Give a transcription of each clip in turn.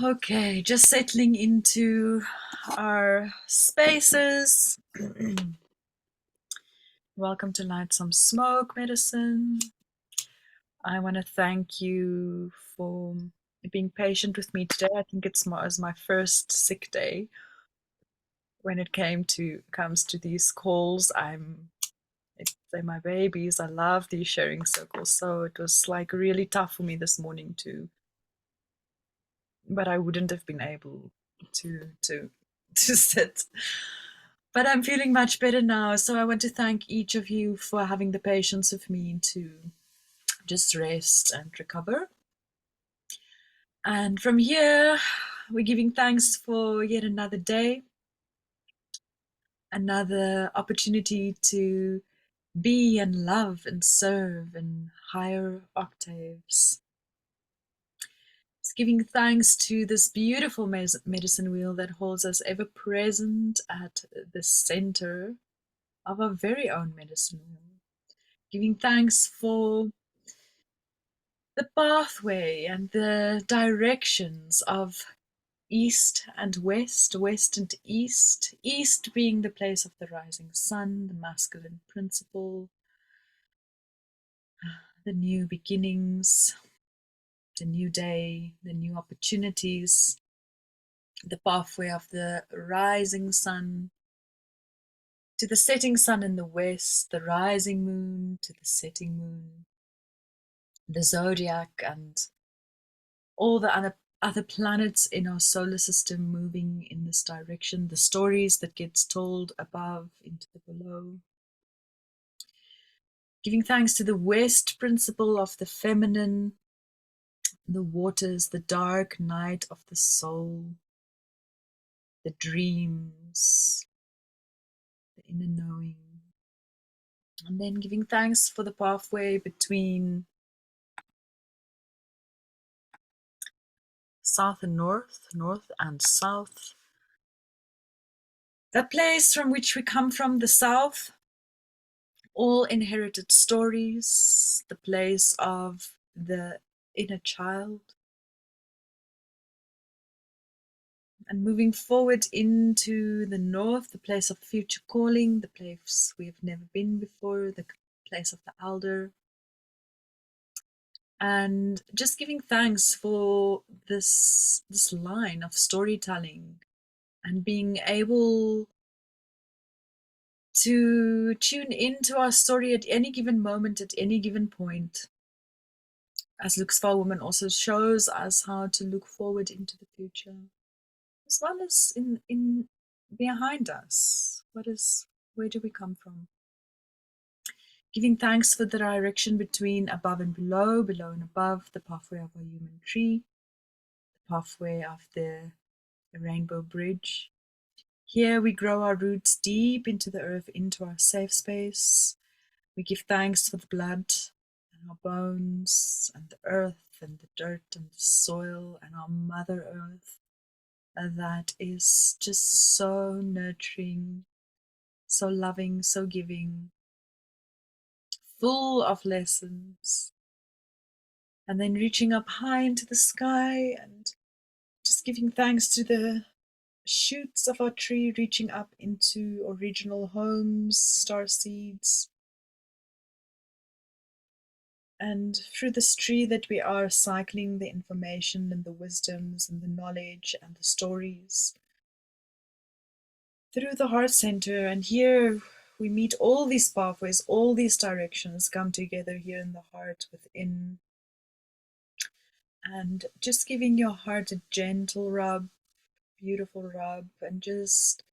Okay, just settling into our spaces. Welcome to Light Some Smoke Medicine. I want to thank you for being patient with me today. I think it was my first sick day. When it comes to these calls, they're my babies. I love these sharing circles, so it was like really tough for me this morning too. But I wouldn't have been able to sit. But I'm feeling much better now, so I want to thank each of you for having the patience with me to just rest and recover. And from here, we're giving thanks for yet another day, another opportunity to be and love and serve in higher octaves. It's giving thanks to this beautiful medicine wheel that holds us ever present at the center of our very own medicine wheel. Giving thanks for the pathway and the directions of east and west, west and east, east being the place of the rising sun, the masculine principle, the new beginnings, the new day, the new opportunities, the pathway of the rising sun to the setting sun in the west, the rising moon to the setting moon, the zodiac and all the other planets in our solar system moving in this direction, the stories that gets told above into the below. Giving thanks to the West principle of the feminine, the waters, the dark night of the soul, the dreams, the inner knowing. And then giving thanks for the pathway between south and north, north and south. The place from which we come from, the south, all inherited stories, the place of the inner child. And moving forward into the north, the place of future calling, the place we have never been before, the place of the elder. And just giving thanks for this line of storytelling and being able to tune into our story at any given moment, at any given point. As Luke's Far Woman also shows us how to look forward into the future, as well as in behind us. Where do we come from? Giving thanks for the direction between above and below, below and above, the pathway of our human tree, the pathway of the rainbow bridge. Here we grow our roots deep into the earth, into our safe space. We give thanks for the blood and our bones and the earth and the dirt and the soil and our Mother Earth that is just so nurturing, so loving, so giving, full of lessons. And then reaching up high into the sky and just giving thanks to the shoots of our tree reaching up into original homes, star seeds. And through this tree that we are cycling the information and the wisdoms and the knowledge and the stories through the heart center. And here we meet all these pathways, all these directions come together here in the heart within. And just giving your heart a gentle rub, beautiful rub, and just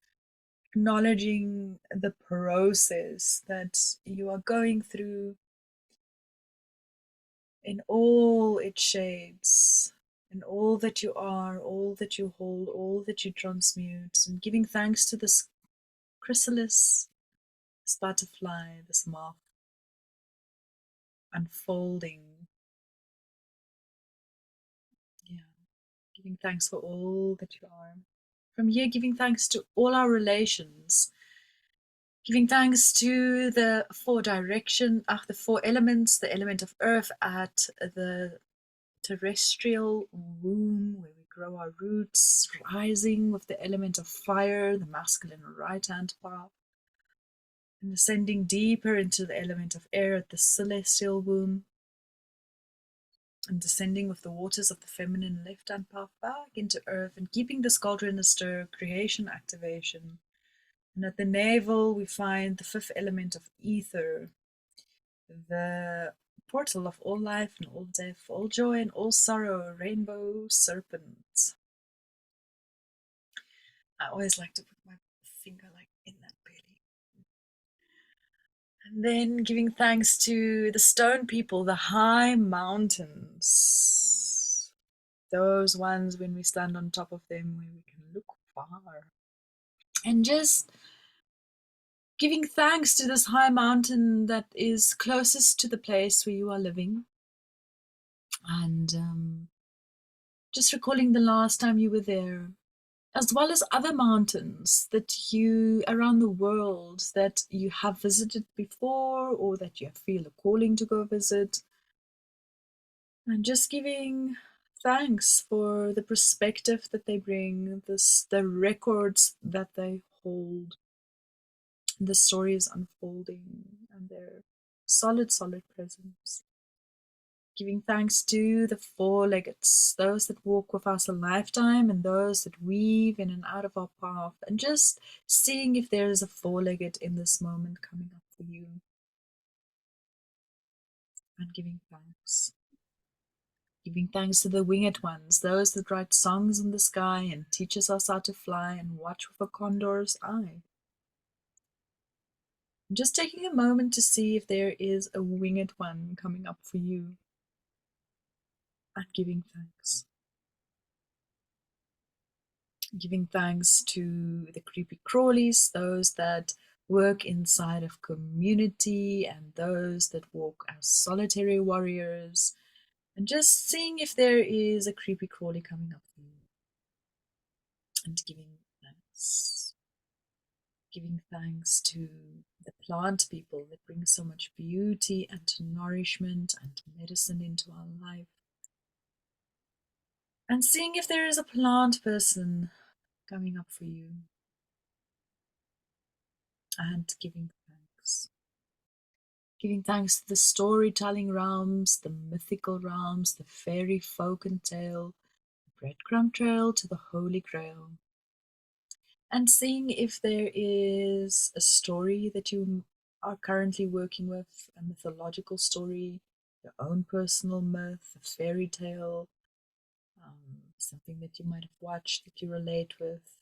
acknowledging the process that you are going through in all its shades, in all that you are, all that you hold, all that you transmute, and giving thanks to this chrysalis, this butterfly, this moth, unfolding. Yeah, giving thanks for all that you are. From here, giving thanks to all our relations, giving thanks to the the four elements, the element of earth at the terrestrial womb where we grow our roots, rising with the element of fire, the masculine right hand path, and ascending deeper into the element of air at the celestial womb, and descending with the waters of the feminine left hand path back into earth, and keeping this cauldron astir, creation activation. And at the navel, we find the fifth element of ether, the portal of all life and all death, all joy and all sorrow, rainbow serpent. I always like to put my finger like in that belly. And then giving thanks to the stone people, the high mountains. Those ones when we stand on top of them where we can look far. And just giving thanks to this high mountain that is closest to the place where you are living. And just recalling the last time you were there, as well as other mountains that you around the world that you have visited before or that you feel a calling to go visit. And just giving thanks for the perspective that they bring, the records that they hold, the stories unfolding, and their solid presence. Giving thanks to the four-leggeds, those that walk with us a lifetime and those that weave in and out of our path, and just seeing if there is a four-legged in this moment coming up for you, and giving thanks. Giving thanks to the winged ones, those that write songs in the sky and teaches us how to fly and watch with a condor's eye. And just taking a moment to see if there is a winged one coming up for you, and giving thanks. Giving thanks to the creepy crawlies, those that work inside of community and those that walk as solitary warriors, and just seeing if there is a creepy crawly coming up for you, and giving thanks. Giving thanks to the plant people that bring so much beauty and nourishment and medicine into our life, and seeing if there is a plant person coming up for you, and giving thanks. Giving thanks to the storytelling realms, the mythical realms, the fairy folk and tale, the breadcrumb trail to the Holy Grail. And seeing if there is a story that you are currently working with, a mythological story, your own personal myth, a fairy tale, something that you might have watched that you relate with.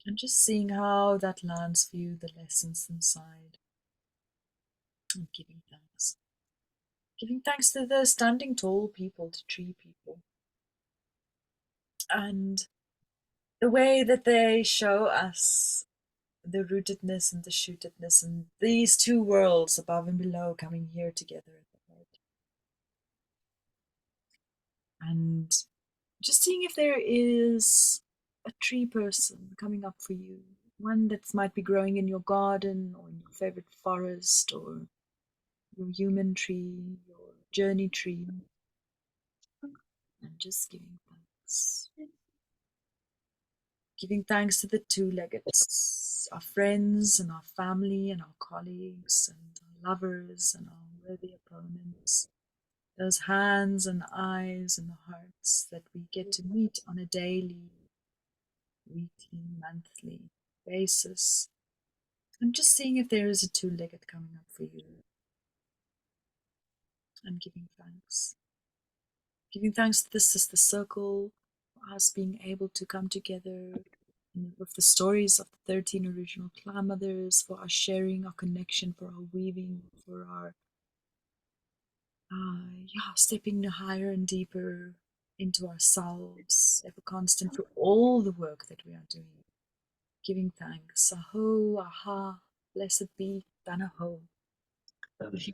And just seeing how that lands for you, the lessons inside, and giving thanks. Giving thanks to the standing tall people, to tree people, and the way that they show us the rootedness and the shootedness and these two worlds above and below coming here together at the heart. And just seeing if there is a tree person coming up for you, one that might be growing in your garden or in your favorite forest, or your human tree, your journey tree, and just giving thanks. Giving thanks to the two-leggeds, our friends and our family and our colleagues and our lovers and our worthy opponents, those hands and eyes and hearts that we get to meet on a daily, weekly, monthly basis, and just seeing if there is a two-legged coming up for you, and giving thanks. Giving thanks to the sister circle, for us being able to come together with the stories of the 13 original clan mothers, for our sharing, our connection, for our weaving, for our stepping higher and deeper into ourselves, ever constant for all the work that we are doing. Giving thanks. Aho, aha, blessed be Tanaho.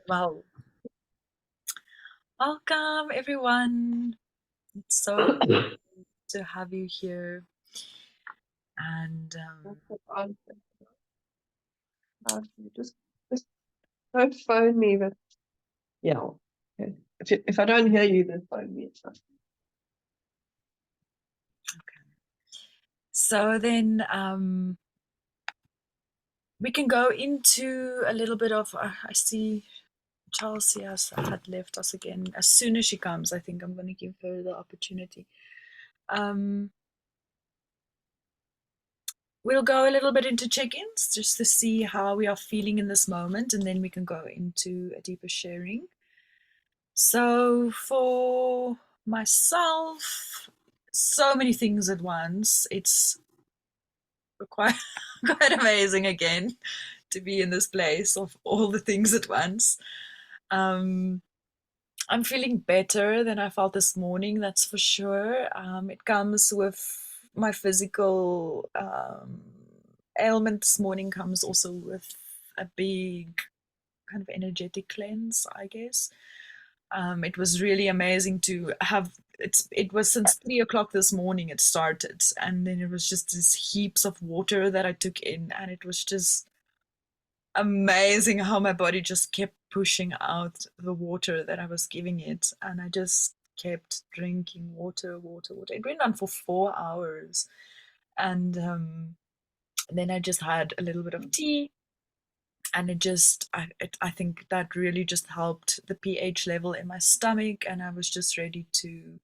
Wow. Welcome, everyone. It's so good to have you here. And just don't phone me, but yeah. Okay. If I don't hear you, then phone me. It's fine. So then we can go into a little bit of, I see Chelsea had left us again. As soon as she comes, I think I'm going to give her the opportunity. We'll go a little bit into check-ins just to see how we are feeling in this moment, and then we can go into a deeper sharing. So for myself, so many things at once. It's quite amazing again to be in this place of all the things at once. I'm feeling better than I felt this morning, that's for sure. It comes with my physical ailment this morning, comes also with a big kind of energetic cleanse, I guess. It was really amazing to have it was since 3 o'clock this morning it started, and then it was just these heaps of water that I took in, and it was just amazing how my body just kept pushing out the water that I was giving it, and I just kept drinking water. It went on for 4 hours, and then I just had a little bit of tea, and I think that really just helped the pH level in my stomach, and I was just ready to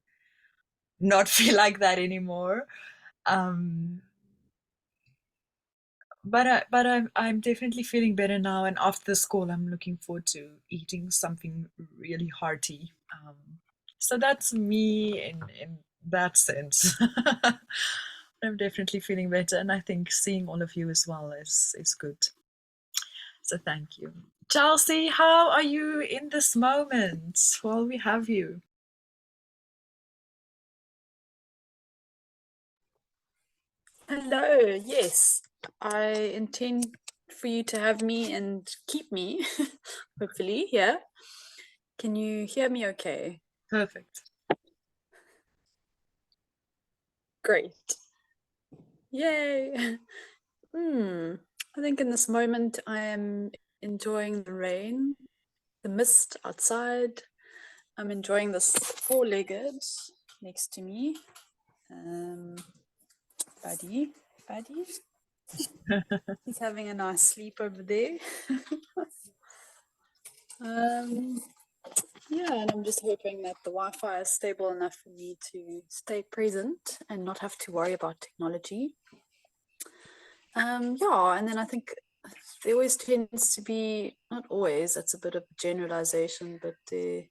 not feel like that anymore. But I'm definitely feeling better now, and after this call, I'm looking forward to eating something really hearty. So that's me in that sense. I'm definitely feeling better, and I think seeing all of you as well is good. So thank you. Chelsea, how are you in this moment while we have you? Hello, yes. I intend for you to have me and keep me, hopefully, yeah. Can you hear me okay? Perfect. Great. Yay. I think in this moment I am enjoying the rain, the mist outside. I'm enjoying this four-legged next to me. Buddy. He's having a nice sleep over there. Yeah, and I'm just hoping that the Wi-Fi is stable enough for me to stay present and not have to worry about technology. Yeah, and then I think there always tends to be, not always, it's a bit of a generalization, but there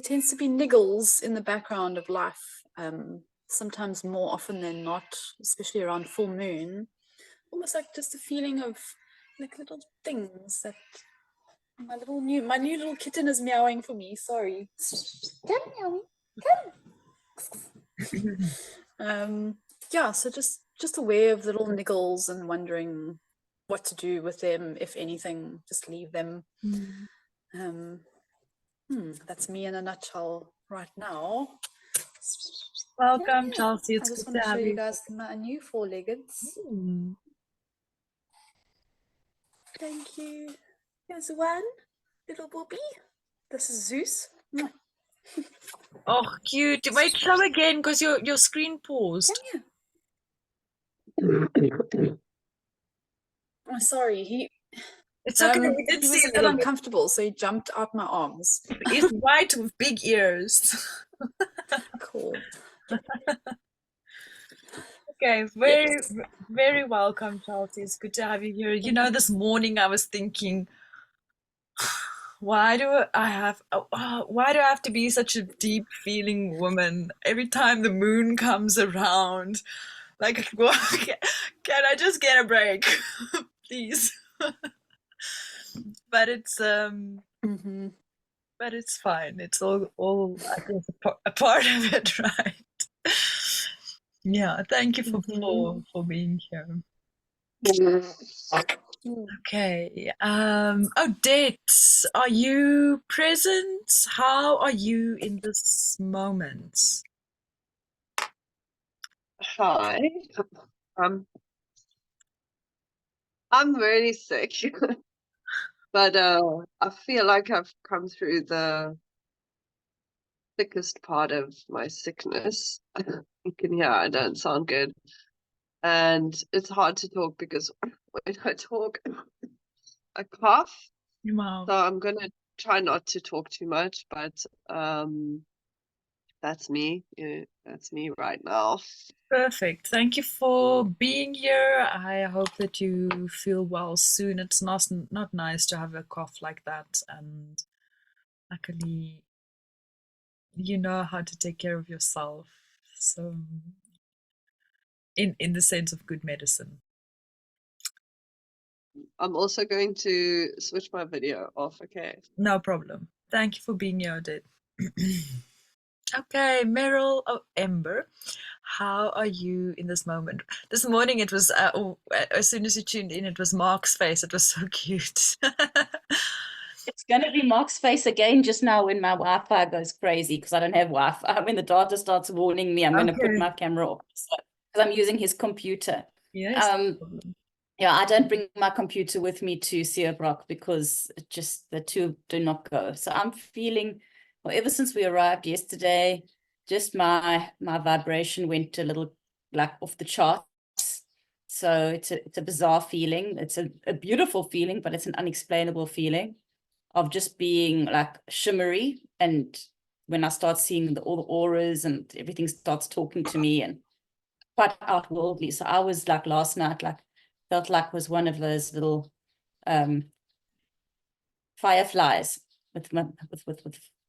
tends to be niggles in the background of life, sometimes more often than not, especially around full moon, almost like just a feeling of like little things that my new little kitten is meowing for me. Sorry. Come meowing. Yeah, so just aware of little niggles and wondering what to do with them, if anything, just leave them. That's me in a nutshell right now. Welcome, Chelsea. I It's just good want to to show have you you. guys my new four-leggeds. Thank you. Here's one little booby. This is Zeus. Oh, cute. Wait, show again, because your screen paused. Come here. Oh, sorry. It's okay. We did He was see a a bit little bit. uncomfortable, so he jumped out my arms. He's white with big ears. Cool. Okay, very welcome, Chelsea. It's good to have you here. You know, this morning I was thinking, why do I have to be such a deep feeling woman every time the moon comes around? Like, can I just get a break, please? But it's but it's fine. It's all I guess a part of it, right? Yeah, thank you for being here. Okay. Odette, are you present? How are you in this moment? Hi. I'm really sick, but I feel like I've come through the thickest part of my sickness. You can hear I don't sound good. and it's hard to talk because when I talk, I cough. Wow. So I'm gonna try not to talk too much, but that's me. Yeah, that's me right now. Perfect. Thank you for being here. I hope that you feel well soon. It's not nice to have a cough like that, and luckily you know how to take care of yourself. So in the sense of good medicine. I'm also going to switch my video off, okay? No problem. Thank you for being here, Odette. Okay, Meryl, oh, Ember, how are you in this moment? This morning it was, as soon as you tuned in, it was Mark's face. It was so cute. It's going to be Mark's face again just now when my Wi-Fi goes crazy because I don't have Wi-Fi. When the data starts warning me, I'm going to put Okay. my camera off because I'm using his computer. Yes. Yeah, I don't bring my computer with me to Seerbrock because it just the two do not go. So I'm feeling, well, ever since we arrived yesterday, just my vibration went a little like off the charts. So it's a bizarre feeling. It's a beautiful feeling, but it's an unexplainable feeling of just being like shimmery. And when I start seeing all the auras and everything starts talking to me and quite outworldly. So I was like last night, like felt like was one of those little fireflies with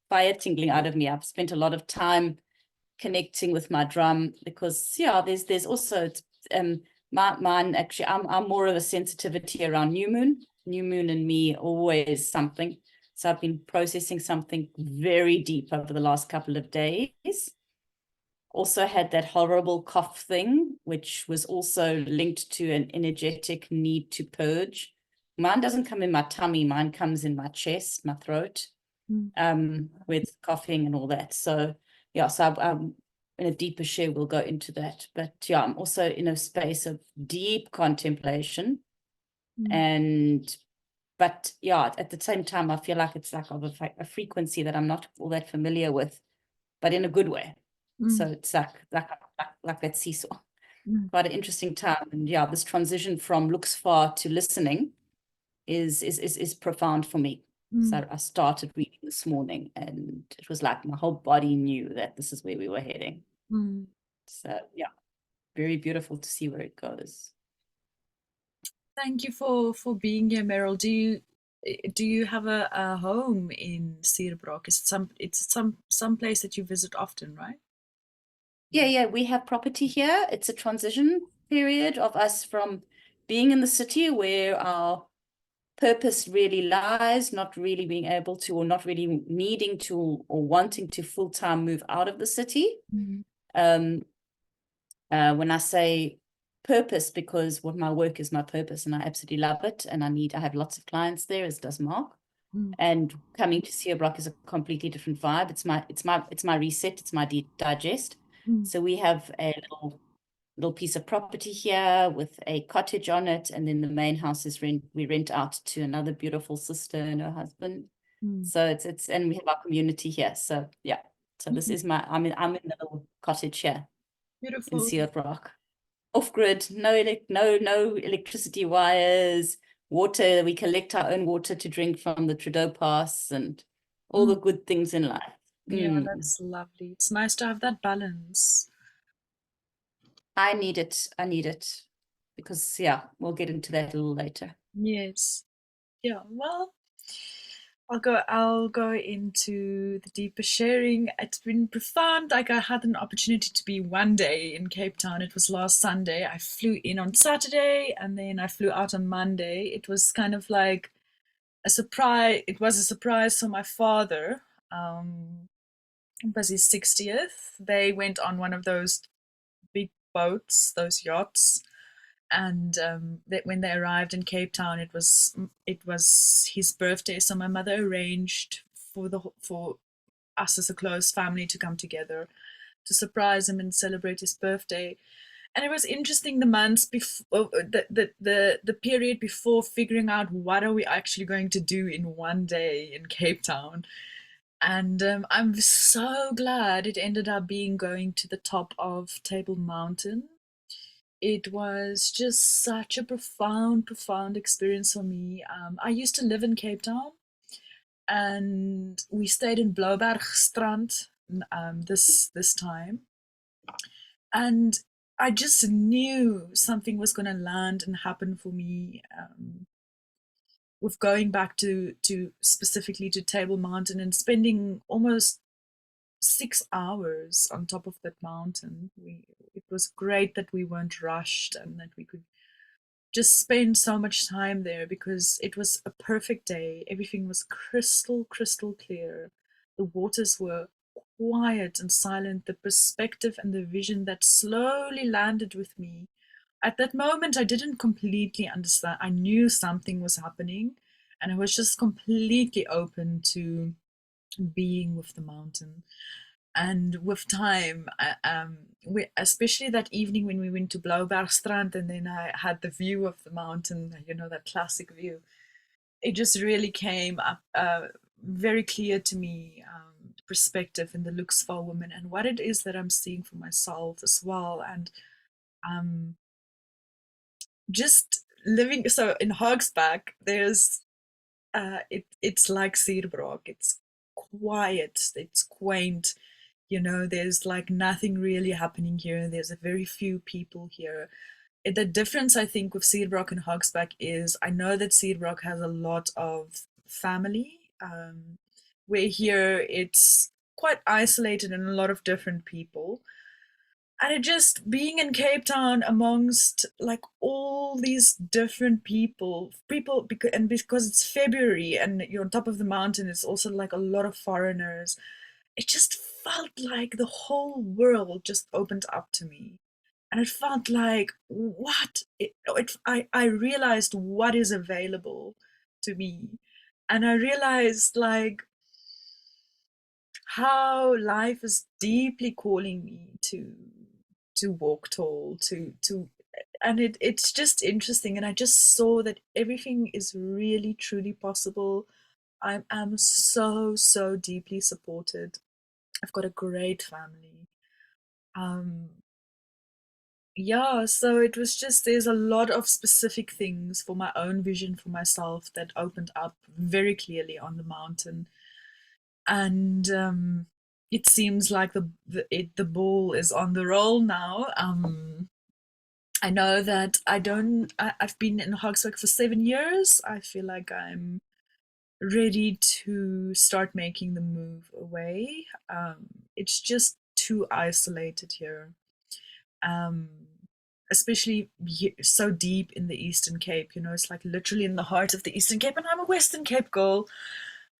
fire tingling out of me. I've spent a lot of time connecting with my drum because there's also mine actually. I'm more of a sensitivity around new moon and me always something. So I've been processing something very deep over the last couple of days. Also had that horrible cough thing, which was also linked to an energetic need to purge. Mine doesn't come in my tummy, mine comes in my chest, my throat, with coughing and all that. So yeah, so I'm in a deeper share, we'll go into that. But yeah, I'm also in a space of deep contemplation. But yeah, at the same time, I feel like it's like of a frequency that I'm not all that familiar with, but in a good way. So it's like that seesaw. Quite an interesting time. And yeah, this transition from looks far to listening is profound for me. So I started reading this morning and it was like my whole body knew that this is where we were heading. So yeah, very beautiful to see where it goes. Thank you for being here, Meryl. Do you have a home in Seerbrock? Is it some place that you visit often, right? Yeah, we have property here. It's a transition period of us from being in the city where our purpose really lies, not really being able to, or not really needing to, or wanting to full-time move out of the city. When I say purpose, because what my work is my purpose and I absolutely love it. And I have lots of clients there, as does Mark. And coming to Seerbrock is a completely different vibe. It's my reset, it's my digest. So we have a little piece of property here with a cottage on it, and then the main house is we rent out to another beautiful sister and her husband. So it's and we have our community here. So yeah, so this is I'm in the little cottage here. Beautiful. In Seerbrock, off grid, no electricity wires, water. We collect our own water to drink from the Trudeau Pass and all the good things in life. Yeah, that's lovely. It's nice to have that balance. I need it because yeah, we'll get into that a little later. Yes. Yeah, well, I'll go into the deeper sharing. It's been profound. Like, I had an opportunity to be one day in Cape Town. It was last Sunday. I flew in on Saturday and then I flew out on Monday. It was kind of like a surprise. It was a surprise for my father. It was his 60th. They went on one of those big boats, those yachts, and when they arrived in Cape Town, it was his birthday. So my mother arranged for us as a close family to come together to surprise him and celebrate his birthday. And it was interesting, the months before, the period before, figuring out what are we actually going to do in one day in Cape Town. And I'm so glad it ended up being going to the top of Table Mountain. it was just such a profound experience for me. I used to live in Cape Town, and we stayed in Bloubergstrand this time, and I just knew something was going to land and happen for me, with going back to specifically to Table Mountain and spending almost 6 hours on top of that mountain. It was great that we weren't rushed and that we could just spend so much time there, because it was a perfect day. Everything was crystal clear. The waters were quiet and silent. The perspective and the vision that slowly landed with me. At that moment, I didn't completely understand. I knew something was happening, and I was just completely open to being with the mountain. And with time, especially that evening when we went to Bloubergstrand, and then I had the view of the mountain, that classic view, it just really came up very clear to me, the perspective and the Luxval woman and what it is that I'm seeing for myself as well. And just living, so in Hogsback, there's it's like Suurbroek. It's quiet, it's quaint, there's like nothing really happening here. There's a very few people here. The difference, I think, with Suurbroek and Hogsback is I know that Suurbroek has a lot of family, where here it's quite isolated and a lot of different people. And it just being in Cape Town amongst like all these different people, because it's February and you're on top of the mountain, it's also like a lot of foreigners. It just felt like the whole world just opened up to me. And it felt like I realized what is available to me. And I realized like how life is deeply calling me to walk tall, and it's just interesting. And I just saw that everything is really truly possible. I am so deeply supported. I've got a great family. Yeah, so it was just, there's a lot of specific things for my own vision for myself that opened up very clearly on the mountain. And it seems like the ball is on the roll now. I know that I've been in Hogsback for 7 years. I feel like I'm ready to start making the move away. It's just too isolated here. Especially so deep in the Eastern Cape, it's like literally in the heart of the Eastern Cape, and I'm a Western Cape girl.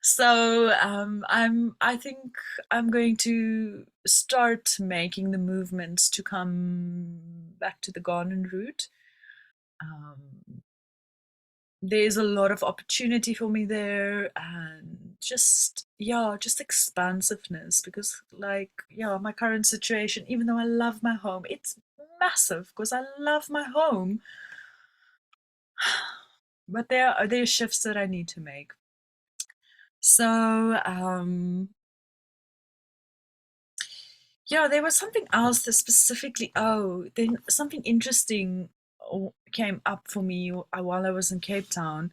So I think I'm going to start making the movements to come back to the Garden route. There's a lot of opportunity for me there, and just expansiveness, because my current situation, even though I love my home, it's massive because I love my home, but there are shifts that I need to make. So there was something else that specifically, then something interesting came up for me while I was in Cape Town.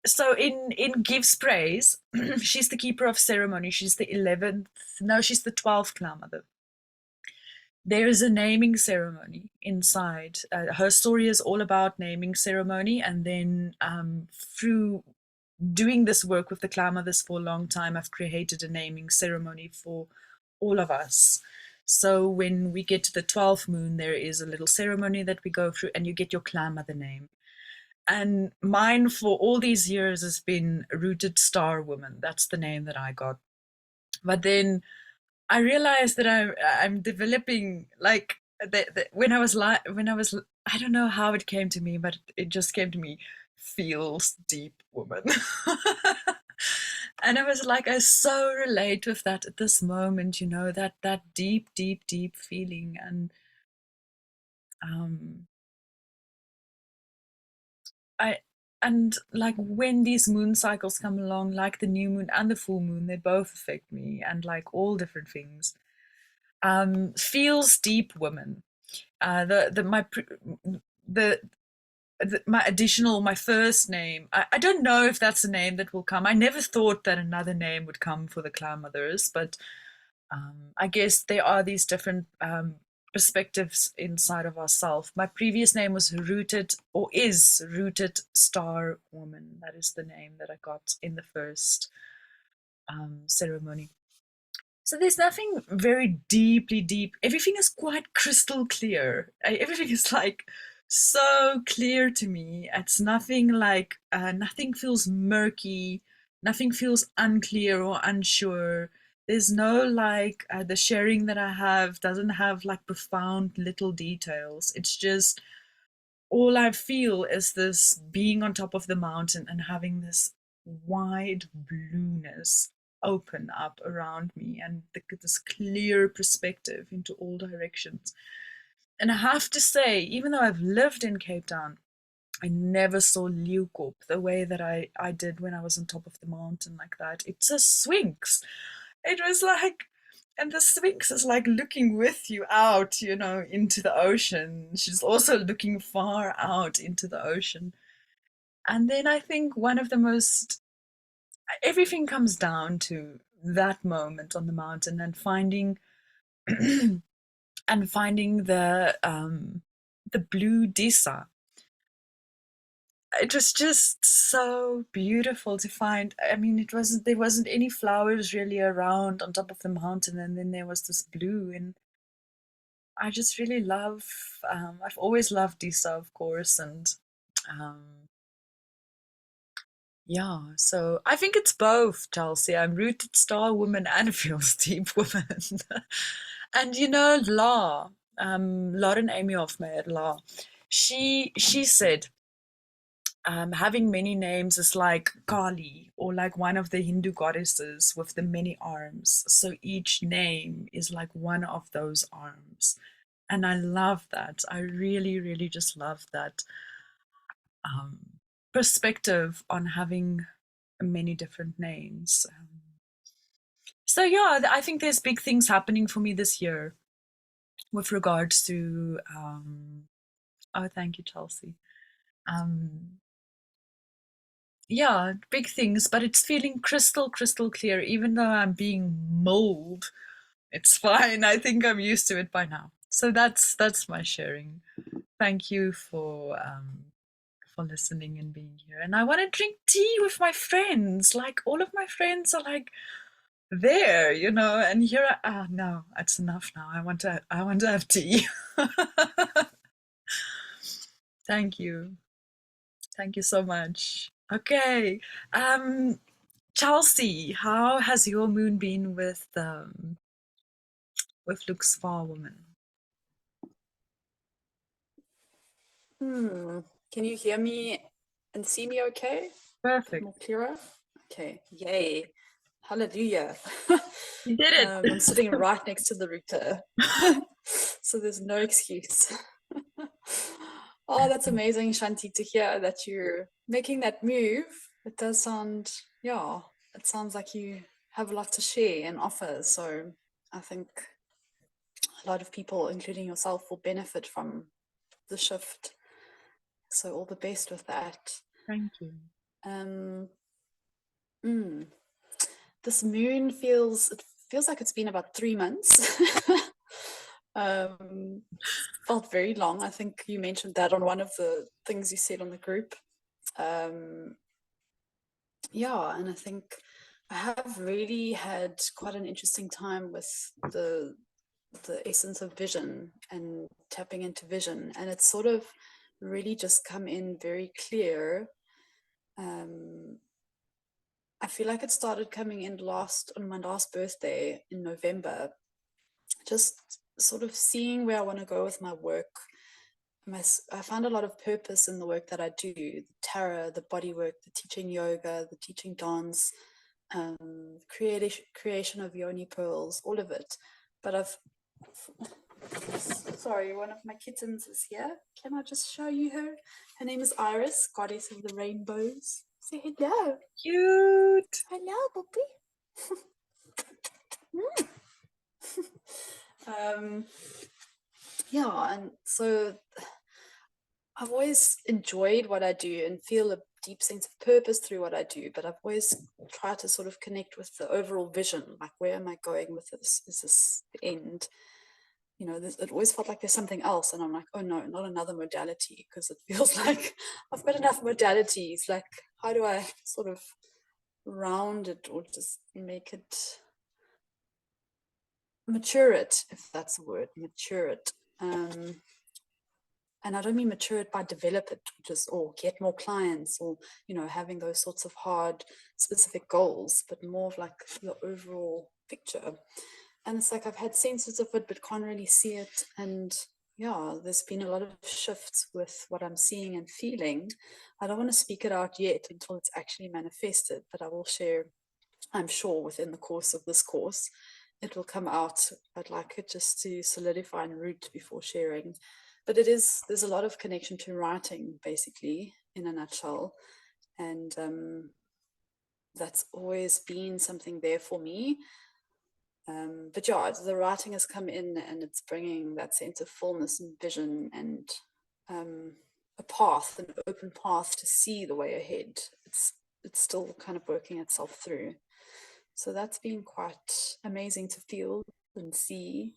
So in Gives Praise, she's the keeper of ceremony. She's the 11th, no, she's the 12th Clown Mother. There is a naming ceremony inside. Her story is all about naming ceremony, and then through doing this work with the Clown Mothers for a long time, I've created a naming ceremony for all of us. So when we get to the 12th moon, there is a little ceremony that we go through, and you get your Clown Mother name. And mine for all these years has been Rooted Star Woman. That's the name that I got. But then I realized that I'm developing, like, when I was I don't know how it came to me, but it just came to me, feels deep woman. And I was like, I so relate with that at this moment, that deep feeling. And like when these moon cycles come along, like the new moon and the full moon, they both affect me, and like all different things. feels deep woman. The my first name, I don't know if that's a name that will come. I never thought that another name would come for the Clan Mothers, but I guess there are these different perspectives inside of ourselves. My previous name was Rooted, or is Rooted Star Woman. That is the name that I got in the first ceremony. So there's nothing very deeply deep. Everything is quite crystal clear. Everything is like so clear to me. It's nothing like, nothing feels murky. Nothing feels unclear or unsure. There's no like, the sharing that I have doesn't have like profound little details. It's just, all I feel is this being on top of the mountain and having this wide blueness open up around me, and this clear perspective into all directions. And I have to say, even though I've lived in Cape Town, I never saw Leeuwkop the way that I did when I was on top of the mountain like that. It's a Sphinx. It was like, and the Sphinx is like looking with you out, you know, into the ocean. She's also looking far out into the ocean. And then I think one of the most, everything comes down to that moment on the mountain and finding and finding the blue Disa. It was just so beautiful to find. I mean, there wasn't any flowers really around on top of the mountain, and then there was this blue, and I just really love, I've always loved Disa, of course, and yeah, so I think it's both, Chelsea. I'm Rooted Star Woman and a Feels Deep Woman. And you know, Lauren Amy Hofmeyer, La, she said, having many names is like Kali, or like one of the Hindu goddesses with the many arms. So each name is like one of those arms. And I love that. I really, really just love that perspective on having many different names. So yeah, I think there's big things happening for me this year with regards to, oh, thank you, Chelsea. Yeah, big things, but it's feeling crystal clear. Even though I'm being mauled, it's fine. I think I'm used to it by now. So that's my sharing. Thank you for listening and being here. And I want to drink tea with my friends. Like, all of my friends are like there, you know. And here, no, it's enough now. I want to have tea. Thank you so much. Okay, Chelsea, how has your moon been with Luke Spa Woman? Can you hear me and see me okay? Perfect. More clearer? Okay, yay. Hallelujah. You did it. I'm sitting right next to the router, so there's no excuse. Oh, that's amazing, Shanti, to hear that you're making that move. It does sound, yeah, it sounds like you have a lot to share and offer. So I think a lot of people, including yourself, will benefit from the shift. So all the best with that. Thank you. This moon feels like it's been about 3 months. Felt very long. I think you mentioned that on one of the things you said on the group. Yeah, and I think I have really had quite an interesting time with the essence of vision and tapping into vision, and it's sort of really just come in very clear. I feel like it started coming in on my last birthday in November, just sort of seeing where I want to go with my work. I found a lot of purpose in the work that I do, the tarot, the body work, the teaching yoga, the teaching dance, creation of yoni pearls, all of it. But sorry, one of my kittens is here. Can I just show you her? Her name is Iris, goddess of the rainbows. Say hello. Cute. Hello, Poppy. Yeah, and so I've always enjoyed what I do and feel a deep sense of purpose through what I do, but I've always tried to sort of connect with the overall vision, like where am I going with this? Is this the end? You know, it always felt like there's something else, and I'm like, oh no, not another modality, because it feels like I've got enough modalities. Like, how do I sort of round it or just make it mature it, if that's a word, mature it. And I don't mean mature it by develop it, just or get more clients or, you know, having those sorts of hard specific goals, but more of like the overall picture. And it's like I've had senses of it, but can't really see it. And yeah, there's been a lot of shifts with what I'm seeing and feeling. I don't want to speak it out yet until it's actually manifested, but I will share, I'm sure, within the course of this course, it will come out. I'd like it just to solidify and root before sharing. But there's a lot of connection to writing, basically, in a nutshell. And that's always been something there for me. But yeah, the writing has come in and it's bringing that sense of fullness and vision and a path, an open path to see the way ahead. It's still kind of working itself through. So that's been quite amazing to feel and see.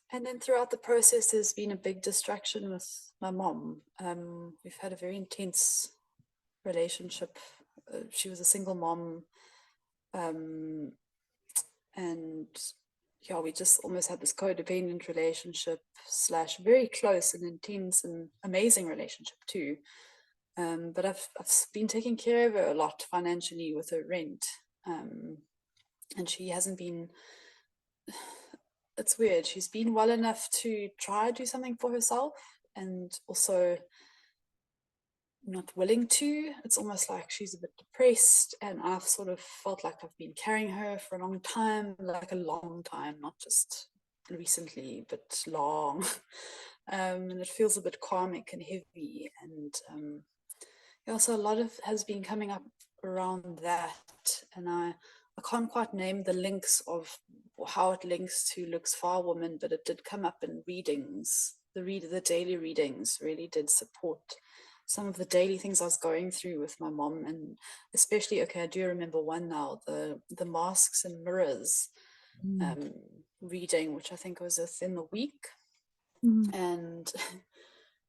And then throughout the process, there's been a big distraction with my mom. We've had a very intense relationship. She was a single mom. And yeah, we just almost had this codependent relationship / very close and intense and amazing relationship too. But I've been taking care of her a lot financially with her rent. And she hasn't been, it's weird, she's been well enough to try to do something for herself and also not willing to. It's almost like she's a bit depressed, and I've sort of felt like I've been carrying her for a long time, like a long time, not just recently, but long. And it feels a bit karmic and heavy. And yeah, so a lot of has been coming up around that, and I can't quite name the links of how it links to Looks Far Woman, but it did come up in readings. The daily readings really did support some of the daily things I was going through with my mom, and especially, okay, I do remember one now, the Masks and Mirrors reading, which I think was within the week. And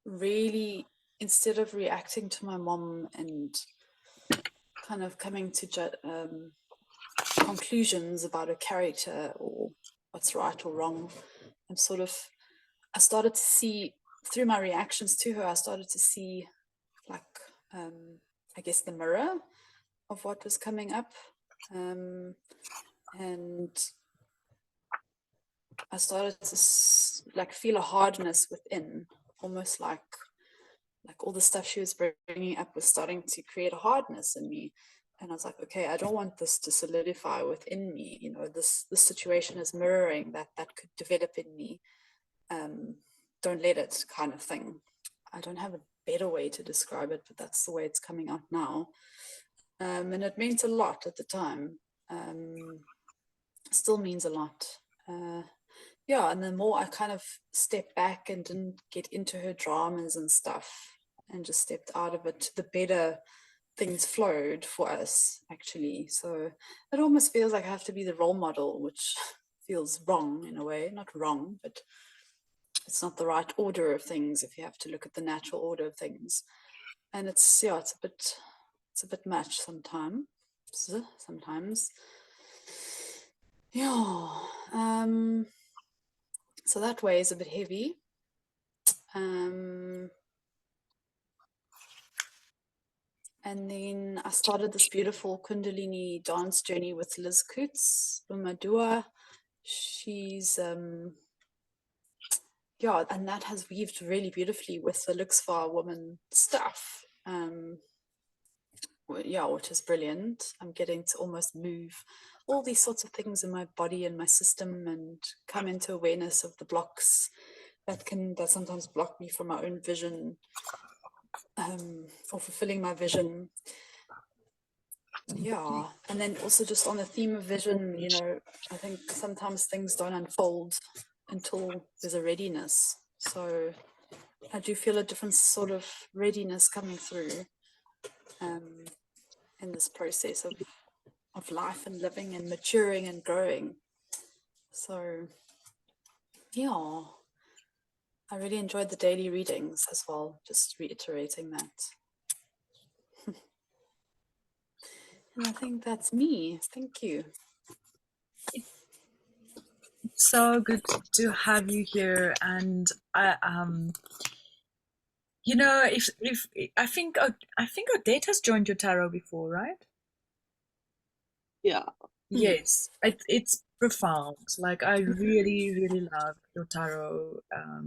really, instead of reacting to my mom and kind of coming to conclusions about a character or what's right or wrong, I started to see, through my reactions to her, I started to see, like, I guess the mirror of what was coming up. And I started to like feel a hardness within, almost like all the stuff she was bringing up was starting to create a hardness in me. And I was like, okay, I don't want this to solidify within me. You know, this situation is mirroring that could develop in me. Don't let it, kind of thing. I don't have a better way to describe it, but that's the way it's coming out now. And it meant a lot at the time. Still means a lot. Yeah, and the more I kind of stepped back and didn't get into her dramas and stuff and just stepped out of it, the better things flowed for us, actually. So it almost feels like I have to be the role model, which feels wrong in a way. Not wrong, but it's not the right order of things if you have to look at the natural order of things. And it's a bit much sometimes. Yeah. So that way is a bit heavy. And then I started this beautiful Kundalini dance journey with Liz Coutts, Umadua. She's, yeah, and that has weaved really beautifully with the Looks Far Woman stuff. Yeah, which is brilliant. I'm getting to almost move all these sorts of things in my body and my system and come into awareness of the blocks that sometimes block me from my own vision, or fulfilling my vision. Yeah, and then also just on the theme of vision, you know, I think sometimes things don't unfold until there's a readiness. So I do feel a different sort of readiness coming through in this process of life and living and maturing and growing. So yeah, I really enjoyed the daily readings as well, just reiterating that. And I think that's me. Thank you. So good to have you here, and I you know, if I think Odette has joined your tarot before, right? Yeah. Yes, it's profound. Like I really love your tarot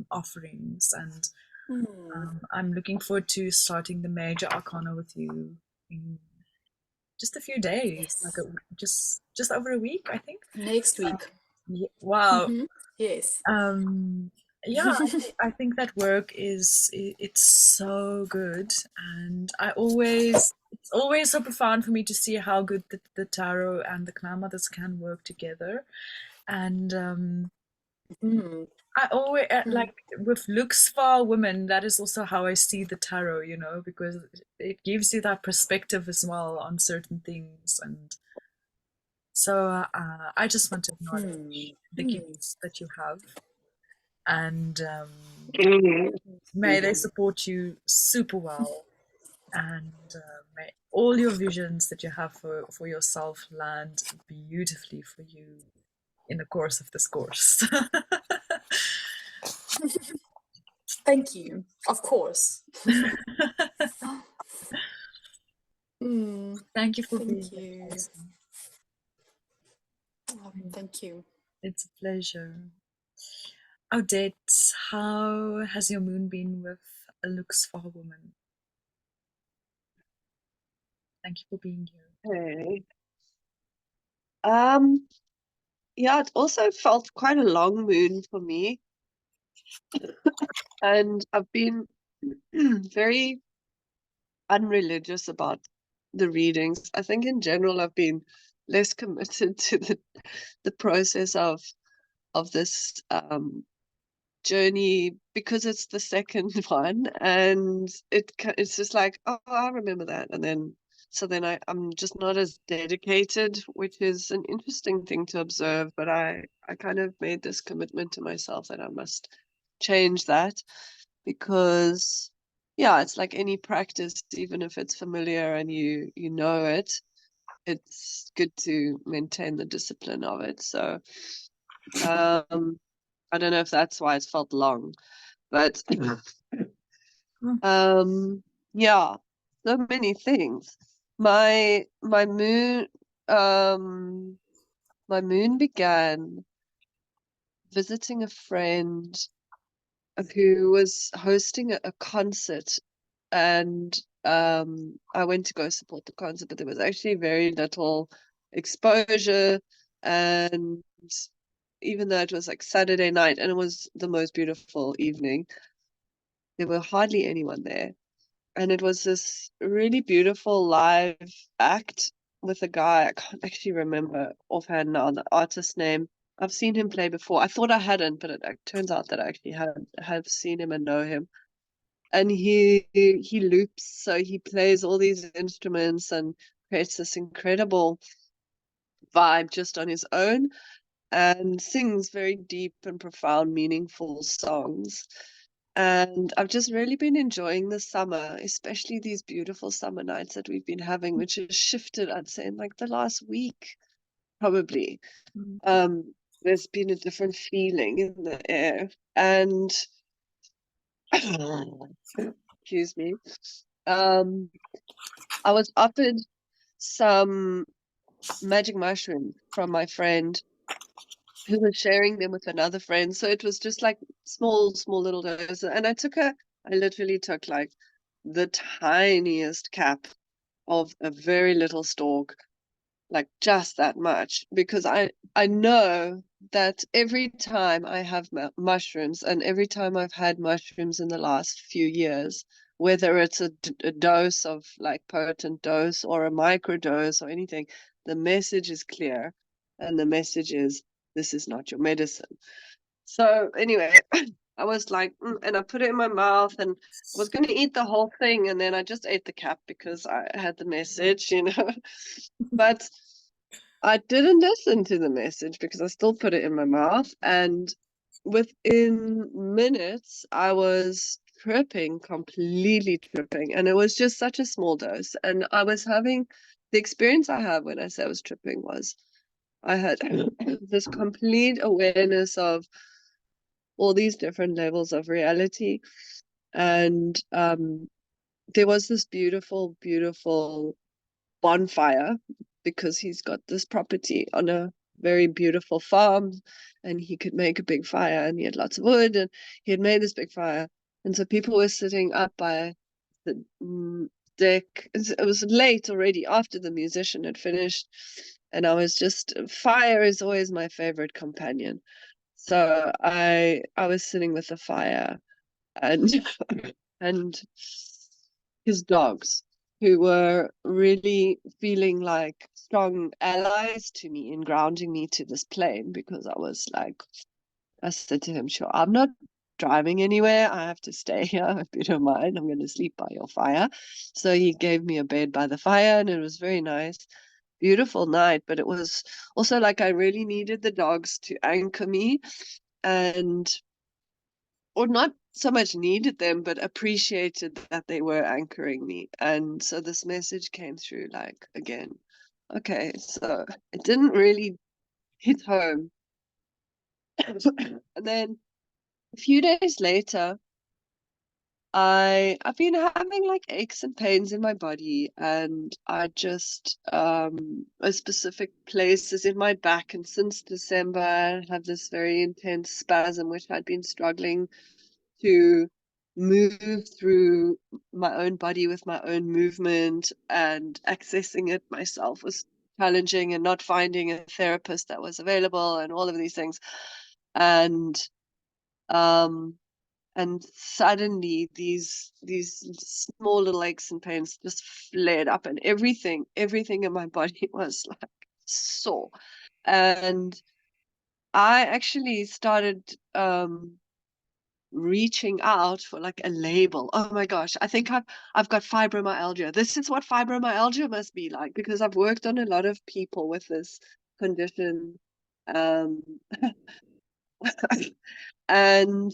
offerings, and I'm looking forward to starting the major arcana with you in just a few days, like just over a week, I think. Next week. Wow. Yes. Yeah, I think that work it's so good, and it's always so profound for me to see how good the tarot and the clan mothers can work together. And I always like with Luxfar women, that is also how I see the tarot, you know, because it gives you that perspective as well on certain things. And so I just want to acknowledge the gifts that you have, and may they support you super well, and may all your visions that you have for yourself land beautifully for you in the course of this course. Thank you. Of course. Thank you for Thank being you. here. Thank you. It's a pleasure. Odette, how has your moon been with a Luxfar woman? Thank you for being here. Okay. Yeah, it also felt quite a long moon for me. And I've been very unreligious about the readings. I think in general I've been less committed to the process of this journey because it's the second one, and it's just like, oh, I remember that, and then I'm just not as dedicated, which is an interesting thing to observe. But I kind of made this commitment to myself that I must change that, because yeah, it's like any practice, even if it's familiar and you know it, it's good to maintain the discipline of it. So I don't know if that's why it felt long, but yeah, so many things. My moon my moon began visiting a friend who was hosting a concert, and I went to go support the concert, but there was actually very little exposure, and even though it was like Saturday night and it was the most beautiful evening, there were hardly anyone there. And it was this really beautiful live act with a guy. I can't actually remember offhand now the artist's name. I've seen him play before. I thought I hadn't, but it turns out that I actually have seen him and know him. And he loops, so he plays all these instruments and creates this incredible vibe just on his own, and sings very deep and profound, meaningful songs. And I've just really been enjoying the summer, especially these beautiful summer nights that we've been having, which has shifted, I'd say, in like the last week, probably. There's been a different feeling in the air. And excuse me. I was offered some magic mushrooms from my friend who was sharing them with another friend. So it was just like small little doses. And I literally took like the tiniest cap of a very little stalk, like just that much, because I know that every time I have mushrooms, and every time I've had mushrooms in the last few years, whether it's a dose of like potent dose or a micro dose or anything, the message is clear, and the message is, this is not your medicine. So anyway, I was like, and I put it in my mouth, and I was going to eat the whole thing, and then I just ate the cap because I had the message, you know. But I didn't listen to the message because I still put it in my mouth, and within minutes I was tripping, completely tripping, and it was just such a small dose. And I was having the experience I had when I say I was tripping was I had this complete awareness of all these different levels of reality, and there was this beautiful, beautiful bonfire because he's got this property on a very beautiful farm, and he could make a big fire, and he had lots of wood, and he had made this big fire, and so people were sitting up by the deck. It was late already after the musician had finished, and I was just, fire is always my favorite companion. So I was sitting with the fire and and his dogs, who were really feeling like strong allies to me in grounding me to this plane, because I was like, I said to him, sure, I'm not driving anywhere. I have to stay here. If you don't mind, I'm going to sleep by your fire. So he gave me a bed by the fire, and it was very nice. Beautiful night, but it was also like I really needed the dogs to anchor me, and or not so much needed them, but appreciated that they were anchoring me. And so this message came through like, again, okay, so it didn't really hit home. And then a few days later, I've been having like aches and pains in my body, and I just specific places in my back, and since December I have this very intense spasm which I'd been struggling to move through my own body with my own movement, and accessing it myself was challenging, and not finding a therapist that was available, and all of these things. And suddenly these small little aches and pains just flared up, and everything in my body was like sore. And I actually started reaching out for like a label. Oh my gosh, I think I've got fibromyalgia. This is what fibromyalgia must be like, because I've worked on a lot of people with this condition. And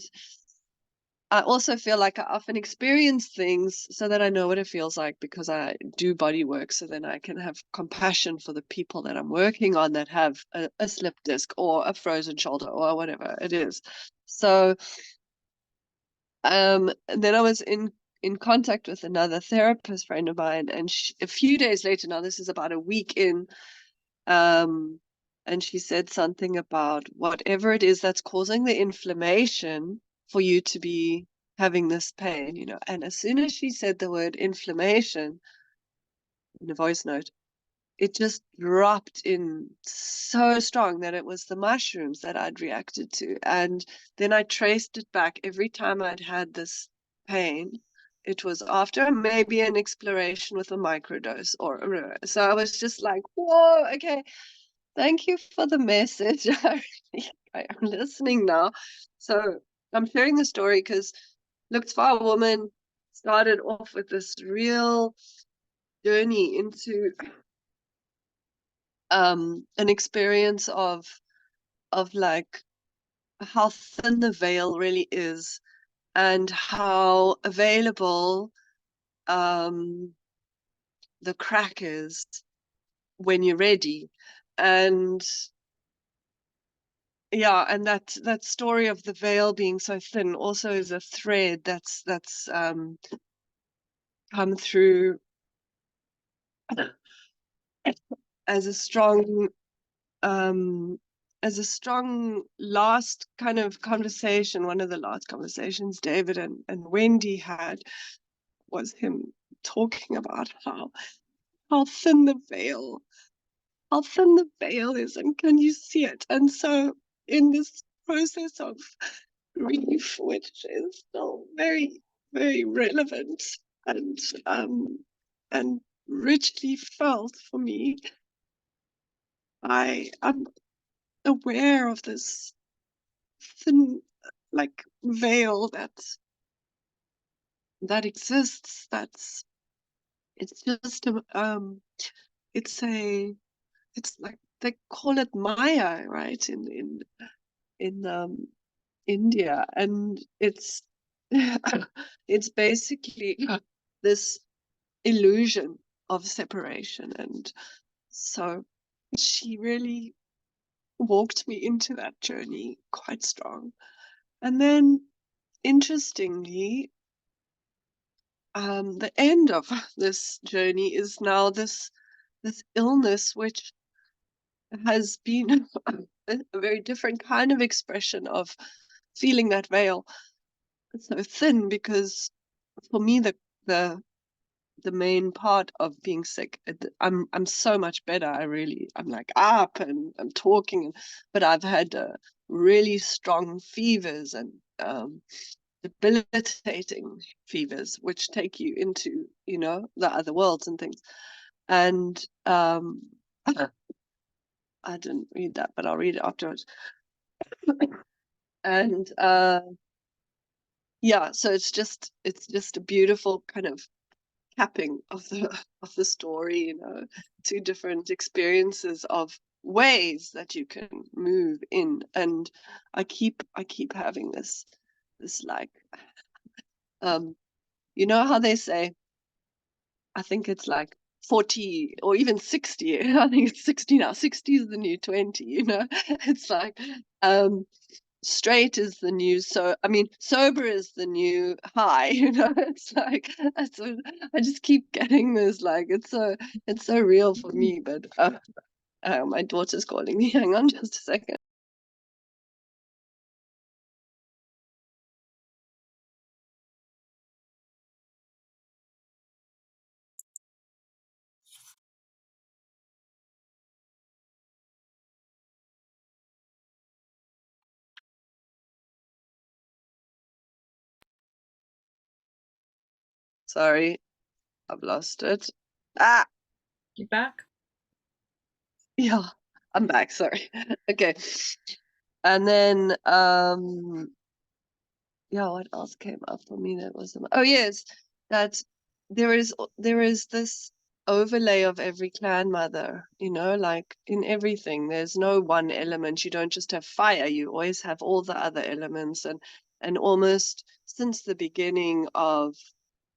I also feel like I often experience things so that I know what it feels like, because I do body work, so then I can have compassion for the people that I'm working on that have a slip disc or a frozen shoulder or whatever it is. So and then I was in contact with another therapist friend of mine, and a few days later, now this is about a week in, and she said something about whatever it is that's causing the inflammation for you to be having this pain, you know. And as soon as she said the word inflammation in a voice note, it just dropped in so strong that it was the mushrooms that I'd reacted to. And then I traced it back every time I'd had this pain. It was after maybe an exploration with a microdose or so I was just like, whoa, okay, thank you for the message. I am listening now. So I'm sharing the story because Look Tzvah Woman started off with this real journey into an experience of like how thin the veil really is, and how available the crack is when you're ready. And yeah, and that story of the veil being so thin also is a thread that's come through as a strong last kind of conversation. One of the last conversations David and Wendy had was him talking about how thin the veil is, and can you see it? And so in this process of grief, which is still very very relevant and richly felt for me. I'm aware of this thin, like, veil that exists. It's just it's like they call it Maya, right? In India, and it's it's basically this illusion of separation, and so she really walked me into that journey quite strong. And then, interestingly, the end of this journey is now this illness, which has been a very different kind of expression of feeling that veil so thin, because for me the main part of being sick, I'm so much better. I'm like up and I'm talking, but I've had really strong fevers and debilitating fevers, which take you into, the other worlds and things. And I didn't read that, but I'll read it afterwards. And yeah, so it's just a beautiful kind of capping of the story, two different experiences of ways that you can move in. And I keep having this like you know how they say, I think it's like 40 or even 60. I think it's 60 now. 60 is the new 20, It's like straight is the new, so I mean sober is the new high, It's like I just keep getting this, like it's so real for me. But my daughter's calling me. Hang on just a second. Sorry, I've lost it. You back? Yeah, I'm back, sorry. Okay. And then yeah, what else came up for me that was oh yes, that there is this overlay of every clan mother, like in everything. There's no one element. You don't just have fire, you always have all the other elements. And almost since the beginning of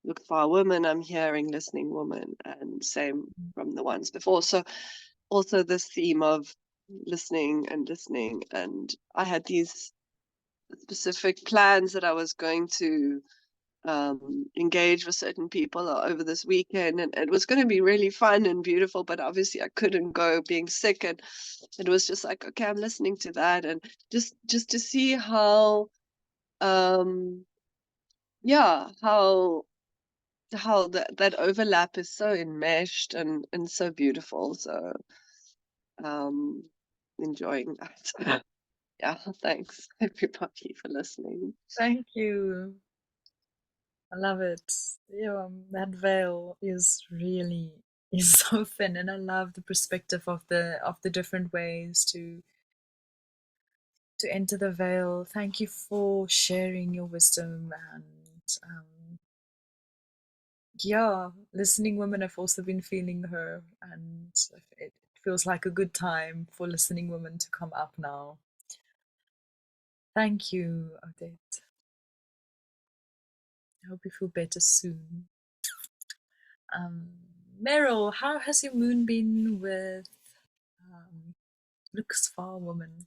Look for a Woman, I'm hearing Listening Woman, and same from the ones before. So also this theme of listening and listening. And I had these specific plans that I was going to engage with certain people over this weekend, and it was going to be really fun and beautiful, but obviously I couldn't go being sick. And it was just like, okay, I'm listening to that, and just to see how yeah, how that overlap is so enmeshed and so beautiful. So enjoying that. Yeah, thanks everybody for listening. Thank you. I love it. Yeah, that veil is so thin, and I love the perspective of the different ways to enter the veil. Thank you for sharing your wisdom. And yeah, Listening Women have also been feeling her, and it feels like a good time for Listening Women to come up now. Thank you, Odette. I hope you feel better soon. Meryl, how has your moon been with Looks for a Woman?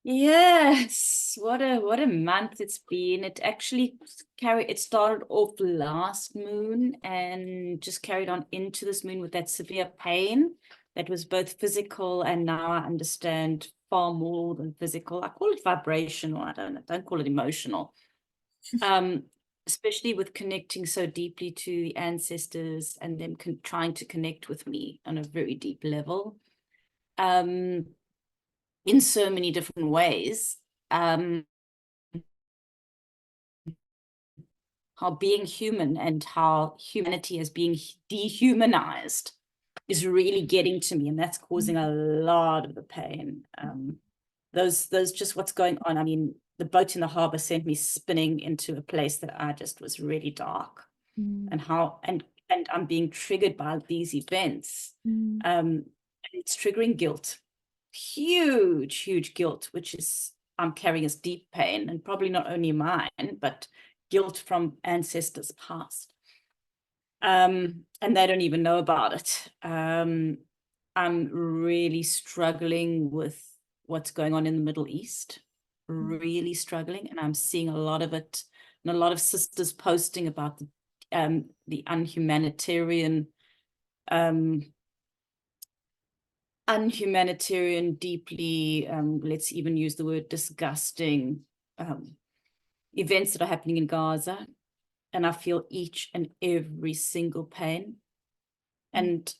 Yes, what a month it's been. It actually it started off last moon and just carried on into this moon with that severe pain that was both physical, and now I understand far more than physical. I call it vibrational. I don't call it emotional. Especially with connecting so deeply to the ancestors and them trying to connect with me on a very deep level. In so many different ways. being human and how humanity is being dehumanized is really getting to me, and that's causing a lot of the pain. Those just what's going on. I mean, the boat in the harbor sent me spinning into a place that I just was really dark, and I'm being triggered by these events. And it's triggering guilt, huge guilt, which is I'm carrying as deep pain, and probably not only mine, but guilt from ancestors past. And they don't even know about it. I'm really struggling with what's going on in the Middle East, really struggling, and I'm seeing a lot of it, and a lot of sisters posting about the unhumanitarian, deeply, let's even use the word disgusting, events that are happening in Gaza. And I feel each and every single pain. And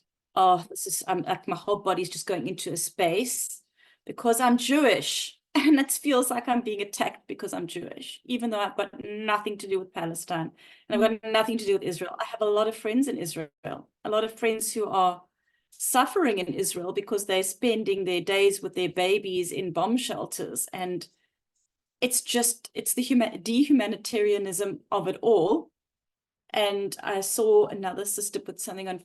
this is, I'm like, my whole body's just going into a space because I'm Jewish. And it feels like I'm being attacked because I'm Jewish, even though I've got nothing to do with Palestine. And I've got nothing to do with Israel. I have a lot of friends in Israel, a lot of friends who are suffering in Israel because they're spending their days with their babies in bomb shelters. And it's the dehumanitarianism of it all. And I saw another sister put something on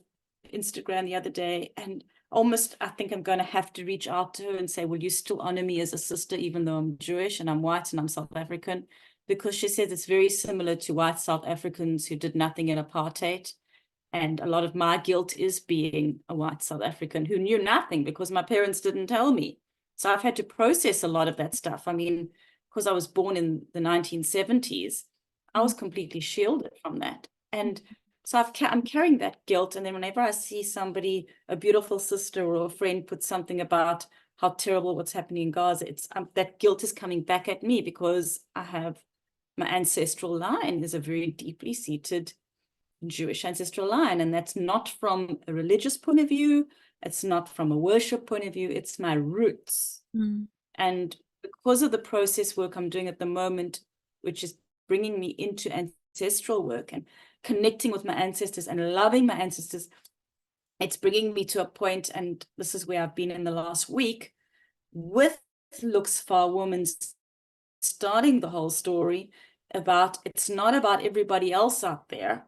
Instagram the other day, and almost I think I'm going to have to reach out to her and say, will you still honor me as a sister, even though I'm Jewish and I'm white and I'm South African? Because she says it's very similar to white South Africans who did nothing in apartheid. And a lot of my guilt is being a white South African who knew nothing because my parents didn't tell me. So I've had to process a lot of that stuff. I mean, because I was born in the 1970s, I was completely shielded from that. And so I'm carrying that guilt. And then whenever I see somebody, a beautiful sister or a friend, put something about how terrible what's happening in Gaza, it's that guilt is coming back at me because I have my ancestral line is a very deeply seated Jewish ancestral line. And that's not from a religious point of view. It's not from a worship point of view. It's my roots. And because of the process work I'm doing at the moment, which is bringing me into ancestral work and connecting with my ancestors and loving my ancestors, it's bringing me to a point, and this is where I've been in the last week, with Looks for a Woman starting the whole story about, it's not about everybody else out there,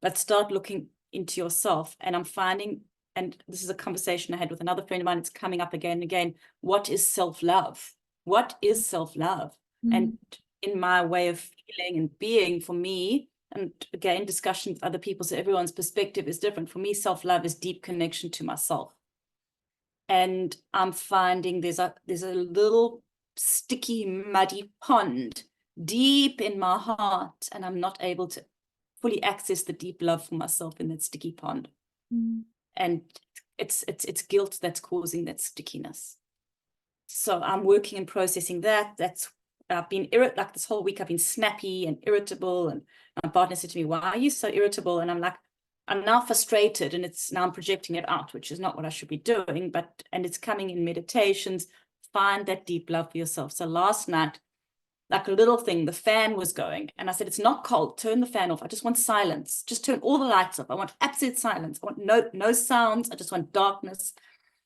but start looking into yourself. And I'm finding, and this is a conversation I had with another friend of mine, it's coming up again and again, what is self-love? What is self-love? And in my way of feeling and being, for me, and again, discussion with other people, so everyone's perspective is different. For me, self-love is deep connection to myself. And I'm finding there's a little sticky, muddy pond deep in my heart, and I'm not able to fully access the deep love for myself in that sticky pond. And it's guilt that's causing that stickiness. So I'm working and processing that. I've been like this whole week, I've been snappy and irritable, and my partner said to me, why are you so irritable? And I'm like, I'm now frustrated, and now I'm projecting it out, which is not what I should be doing, and it's coming in meditations. Find that deep love for yourself. So last night, like a little thing, the fan was going, and I said, it's not cold, turn the fan off. I just want silence. Just turn all the lights off. I want absolute silence. I want no sounds. I just want darkness.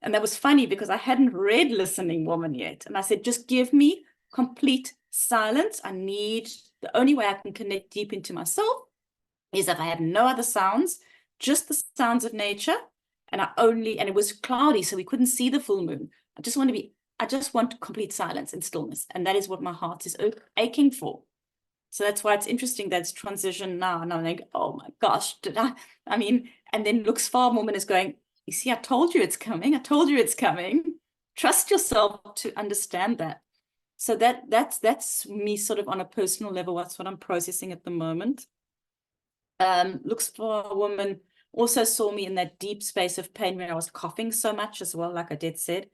And that was funny because I hadn't read Listening Woman yet. And I said, just give me complete silence. The only way I can connect deep into myself is if I have no other sounds, just the sounds of nature. And it was cloudy, so we couldn't see the full moon. I just want complete silence and stillness. And that is what my heart is aching for. So that's why it's interesting that it's transition now. And I'm like, oh my gosh, and then Looks for a Woman is going, you see, I told you it's coming. I told you it's coming. Trust yourself to understand that. So that's me sort of on a personal level. That's what I'm processing at the moment. Looks for a Woman also saw me in that deep space of pain where I was coughing so much as well, like I did said,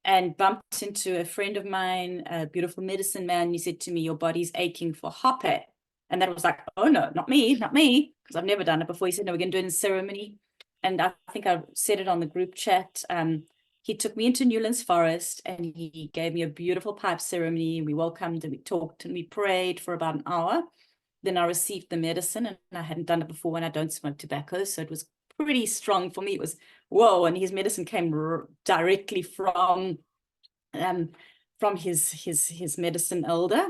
and bumped into a friend of mine, a beautiful medicine man. He said to me, your body's aching for hape. And that was like, oh no, not me, because I've never done it before. He said, no, we're going to do it in ceremony. And I think I said it on the group chat. He took me into Newlands Forest and he gave me a beautiful pipe ceremony. We welcomed and we talked and we prayed for about an hour. then I received the medicine, and I hadn't done it before, and I don't smoke tobacco, so it was pretty strong for me. It was, whoa, and his medicine came directly from his medicine elder.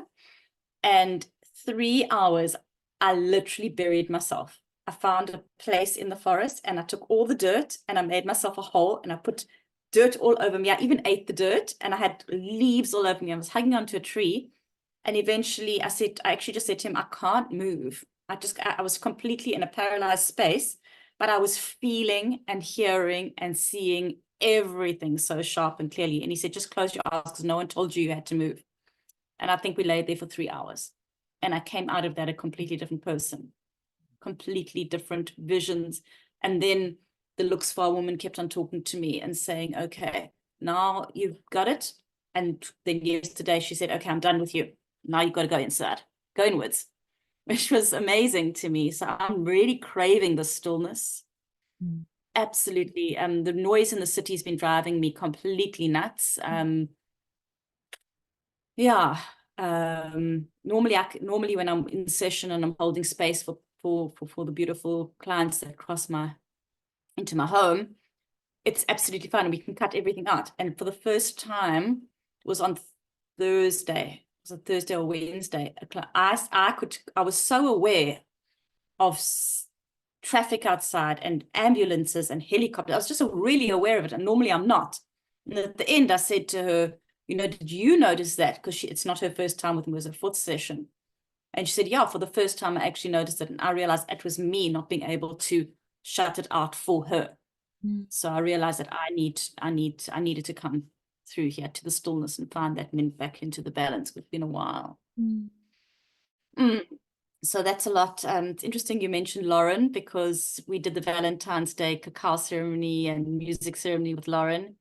And 3 hours, I literally buried myself. I found a place in the forest, and I took all the dirt, and I made myself a hole, and I put dirt all over me. I even ate the dirt, and I had leaves all over me. I was hanging onto a tree, and eventually I actually just said to him, I can't move. I was completely in a paralyzed space, but I was feeling and hearing and seeing everything so sharp and clearly. And he said, just close your eyes, because no one told you had to move. And I think we laid there for 3 hours. And I came out of that a completely different person, completely different visions. And then the Looks Far woman kept on talking to me and saying, okay, now you've got it. And then yesterday she said, okay, I'm done with you. Now you've got to go inside, go inwards, which was amazing to me. So I'm really craving the stillness. Absolutely. The noise in the city has been driving me completely nuts. Yeah. Normally when I'm in session and I'm holding space for the beautiful clients that cross into my home, it's absolutely fine. We can cut everything out. And for the first time, it was on Thursday. It was a Thursday or Wednesday. I was so aware of traffic outside and ambulances and helicopters. I was just really aware of it. And normally I'm not. And at the end, I said to her, did you notice that? Because it's not her first time with me, it was her 4th session. And she said, yeah, for the first time I actually noticed it. And I realized it was me not being able to shut it out for her. So I realized that I needed to come through here to the stillness and find that and back into the balance. It's been a while. So that's a lot. It's interesting you mentioned Lauren, because we did the Valentine's Day cacao ceremony and music ceremony with Lauren.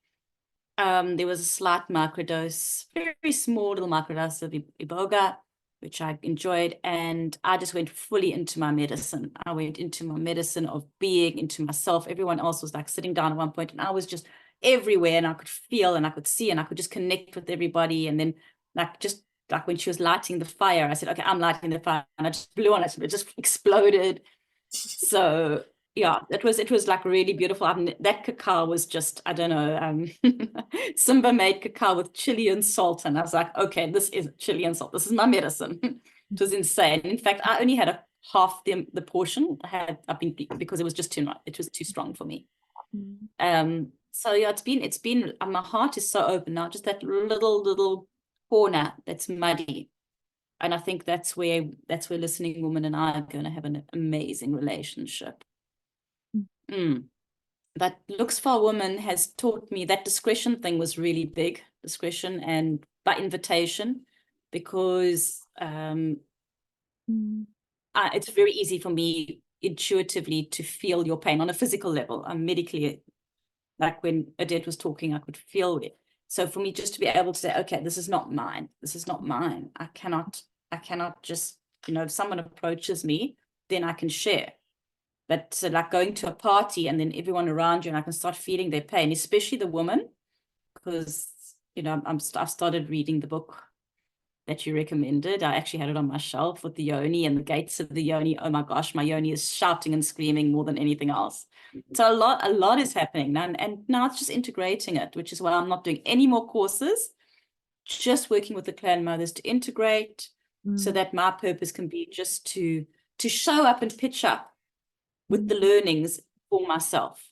There was a slight microdose, very small little microdose of iboga, which I enjoyed, and I just went fully into my medicine. I went into my medicine of being, into myself. Everyone else was like sitting down at one point, and I was just everywhere, and I could feel and I could see and I could just connect with everybody. And then like when she was lighting the fire, I said, okay, I'm lighting the fire, and I just blew on it, it just exploded. So yeah, it was like really beautiful. That cacao was just, I don't know, Simba made cacao with chili and salt, and I was like, okay, this is chili and salt. This is my medicine. It was insane. In fact, I only had half the portion. Because it was just too much. It was too strong for me. So yeah, it's been. My heart is so open now. Just that little corner that's muddy. And I think that's where Listening Woman and I are going to have an amazing relationship. But Looks Far Woman has taught me that discretion thing was really big, discretion and by invitation, because it's very easy for me intuitively to feel your pain on a physical level. I'm medically, like when Odette was talking, I could feel it. So for me just to be able to say, okay, this is not mine. This is not mine. I cannot just, if someone approaches me, then I can share. But like going to a party and then everyone around you, and I can start feeling their pain, especially the woman, because, I've started reading the book that you recommended. I actually had it on my shelf with the yoni and the gates of the yoni. Oh my gosh, my yoni is shouting and screaming more than anything else. So a lot is happening now, and now it's just integrating it, which is why I'm not doing any more courses, just working with the clan mothers to integrate, so that my purpose can be just to show up and pitch up with the learnings for myself.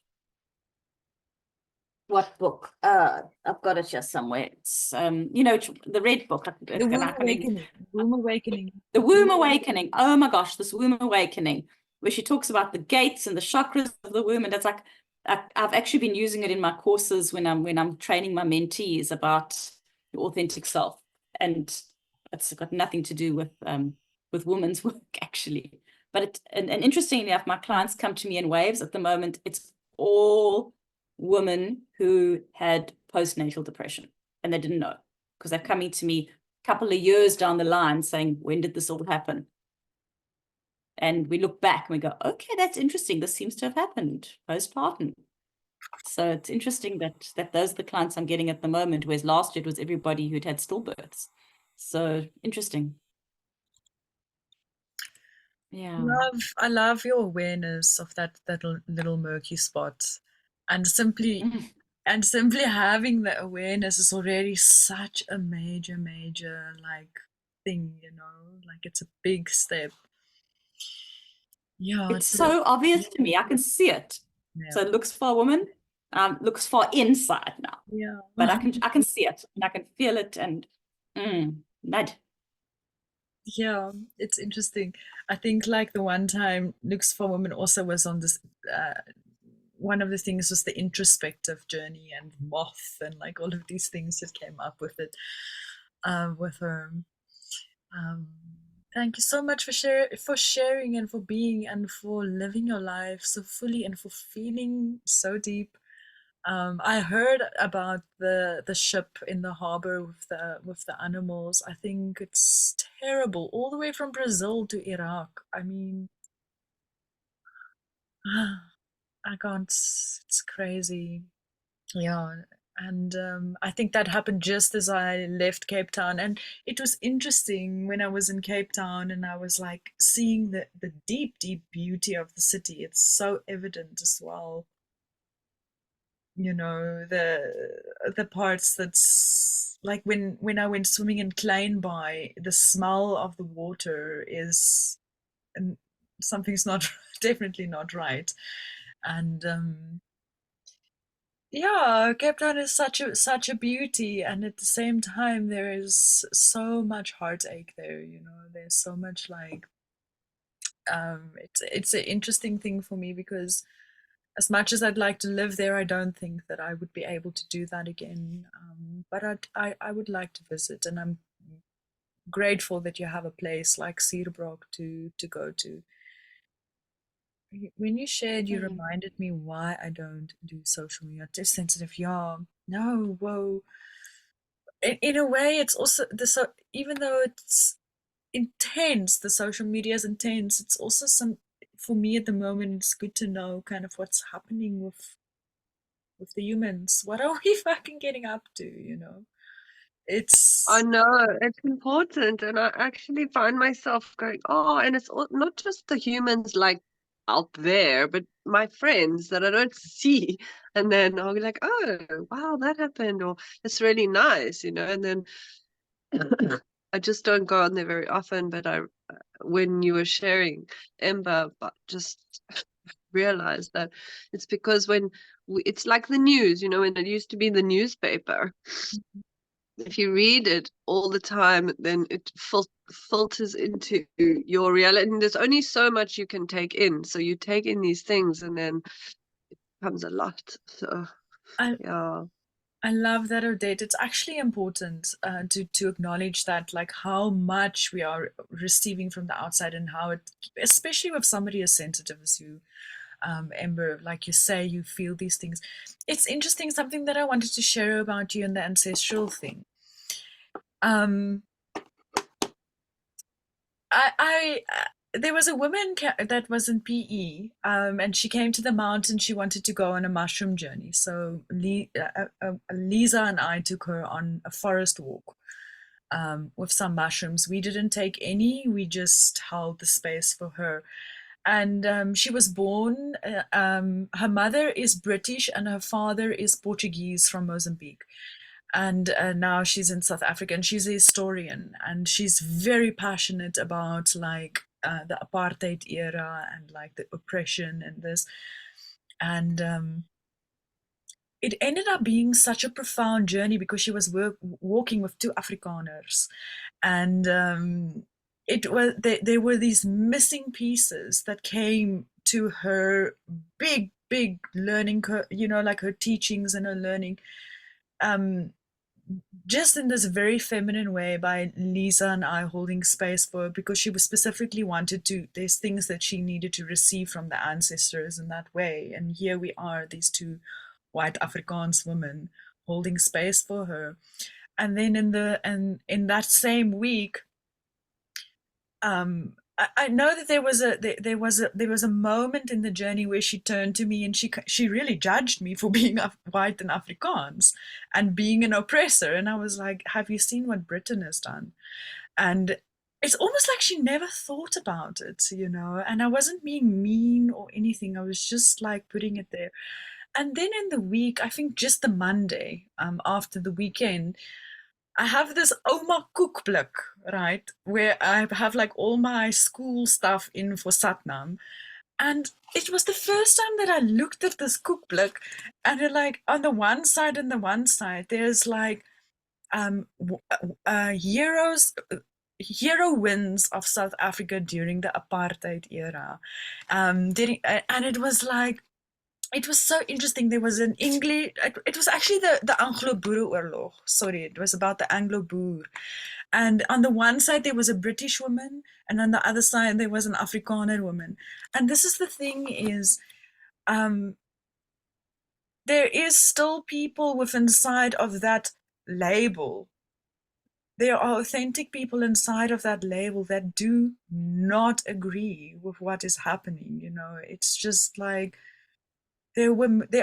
What book? I've got it here somewhere. It's the red book. The Womb Awakening. Womb Awakening. The Womb Awakening. Oh my gosh, this Womb Awakening, where she talks about the gates and the chakras of the womb, and it's like I've actually been using it in my courses when I'm training my mentees about the authentic self, and it's got nothing to do with women's work actually. But and interestingly enough, my clients come to me in waves. At the moment, it's all women who had postnatal depression, and they didn't know, because they're coming to me a couple of years down the line saying, when did this all happen? And we look back and we go, okay, that's interesting. This seems to have happened postpartum. So it's interesting that those are the clients I'm getting at the moment, whereas last year it was everybody who'd had stillbirths. So interesting. Yeah. I love your awareness of that little murky spot, and simply having the awareness is already such a major like thing, like it's a big step. Yeah, It's so obvious to me. I can see it. So it looks for a woman, looks for inside now. yeah. But I can see it and I can feel it and mad. Yeah, it's interesting. I think like the one time Looks for Women also was on this one of the things was the introspective journey and moth and like all of these things that came up with it with her. Thank you so much for sharing and for being and for living your life so fully and for feeling so deep. I heard about the ship in the harbor with the animals. I think it's terrible, all the way from Brazil to Iraq. I mean, I can't. It's crazy. Yeah, and I think that happened just as I left Cape Town, and it was interesting when I was in Cape Town and I was like seeing the deep beauty of the city. It's so evident as well. The parts that's like when I went swimming in Kleinbaai, the smell of the water is and something's not definitely not right. And yeah, Cape Town is such a beauty, and at the same time there is so much heartache there. There's so much like it's an interesting thing for me because as much as I'd like to live there, I don't think that I would be able to do that again. But I would like to visit, and I'm grateful that you have a place like Suurbroek to go to. When you shared, you reminded me why I don't do social media. Too sensitive, yeah. No, whoa. In a way, it's also even though it's intense, the social media is intense. It's also for me at the moment. It's good to know kind of what's happening with the humans. What are we fucking getting up to? It's I know it's important, and I actually find myself going, oh, and it's not just the humans like out there, but my friends that I don't see, and then I'll be like, oh, wow, that happened, or it's really nice, and then I just don't go on there very often. But when you were sharing, Ember, but just realized that it's because when it's like the news, when it used to be the newspaper. If you read it all the time, then it filters into your reality. And there's only so much you can take in. So you take in these things, and then it becomes a lot. So, yeah. I love that, Odette. It's actually important to acknowledge that, like how much we are receiving from the outside, and how it, especially with somebody as sensitive as you, Ember, like you say, you feel these things. It's interesting. Something that I wanted to share about you and the ancestral thing. There was a woman that was in PE, and she came to the mountain. She wanted to go on a mushroom journey. So Lisa and I took her on a forest walk with some mushrooms. We didn't take any. We just held the space for her. And she was born, her mother is British and her father is Portuguese from Mozambique. And now she's in South Africa, and she's a historian, and she's very passionate about like the apartheid era and like the oppression and this. And it ended up being such a profound journey because she was walking with two Afrikaners, and there were these missing pieces that came to her big learning curve, like her teachings and her learning, just in this very feminine way, by Lisa and I holding space for her, because she was specifically wanted to, there's things that she needed to receive from the ancestors in that way. And here we are, these two white Afrikaans women holding space for her. And then in that same week, I know that there was a moment in the journey where she turned to me and she really judged me for being white and Afrikaans and being an oppressor. And I was like, have you seen what Britain has done? And it's almost like she never thought about it, you know, and I wasn't being mean or anything. I was just like putting it there. And then in the week, I think just the Monday, after the weekend, I have this Oma cookbook, right, where I have like all my school stuff in for Satnam. And it was the first time that I looked at this cookbook, and it, like, on the one side and the one side, there's like heroes, heroines of South Africa during the apartheid era. And it was like, it was so interesting. There was an English, it was actually the Anglo-Boereoorlog. Sorry, it was about the Anglo-Boer. And on the one side, there was a British woman, and on the other side, there was an Afrikaner woman. And this is the thing is, there is still people within inside of that label. There are authentic people inside of that label that do not agree with what is happening. You know, it's just like, there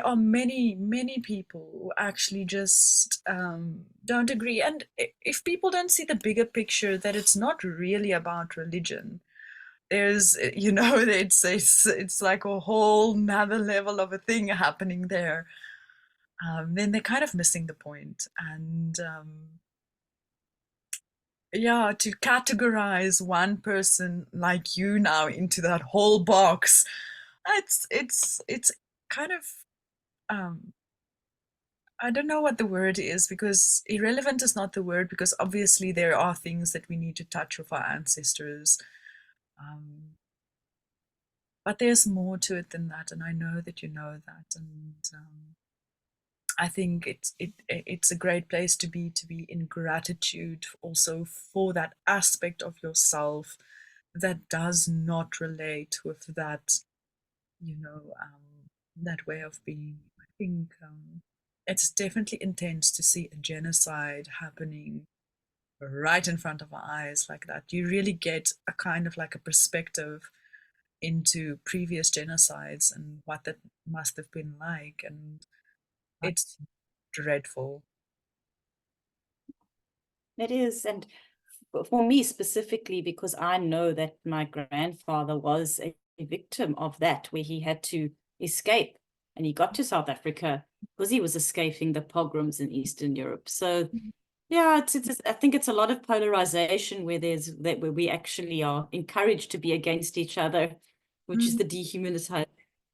are many people who actually just don't agree. And if people don't see the bigger picture, that it's not really about religion, there's, you know, it's like a whole nother level of a thing happening there, then they're kind of missing the point. And yeah, to categorize one person like you now into that whole box, it's kind of, I don't know what the word is, because irrelevant is not the word, because obviously there are things that we need to touch with our ancestors. But there's more to it than that, and I know that you know that. And I think it's a great place to be in gratitude also for that aspect of yourself that does not relate with that, you know, that way of being. I think it's definitely intense to see a genocide happening right in front of our eyes like that. You really get a kind of like a perspective into previous genocides and what that must have been like, and it's dreadful. It is. And for me specifically, because I know that my grandfather was a victim of that, where he had to escape and he got to South Africa because he was escaping the pogroms in Eastern Europe. So yeah, I think it's a lot of polarization where where we actually are encouraged to be against each other, which is the dehumanization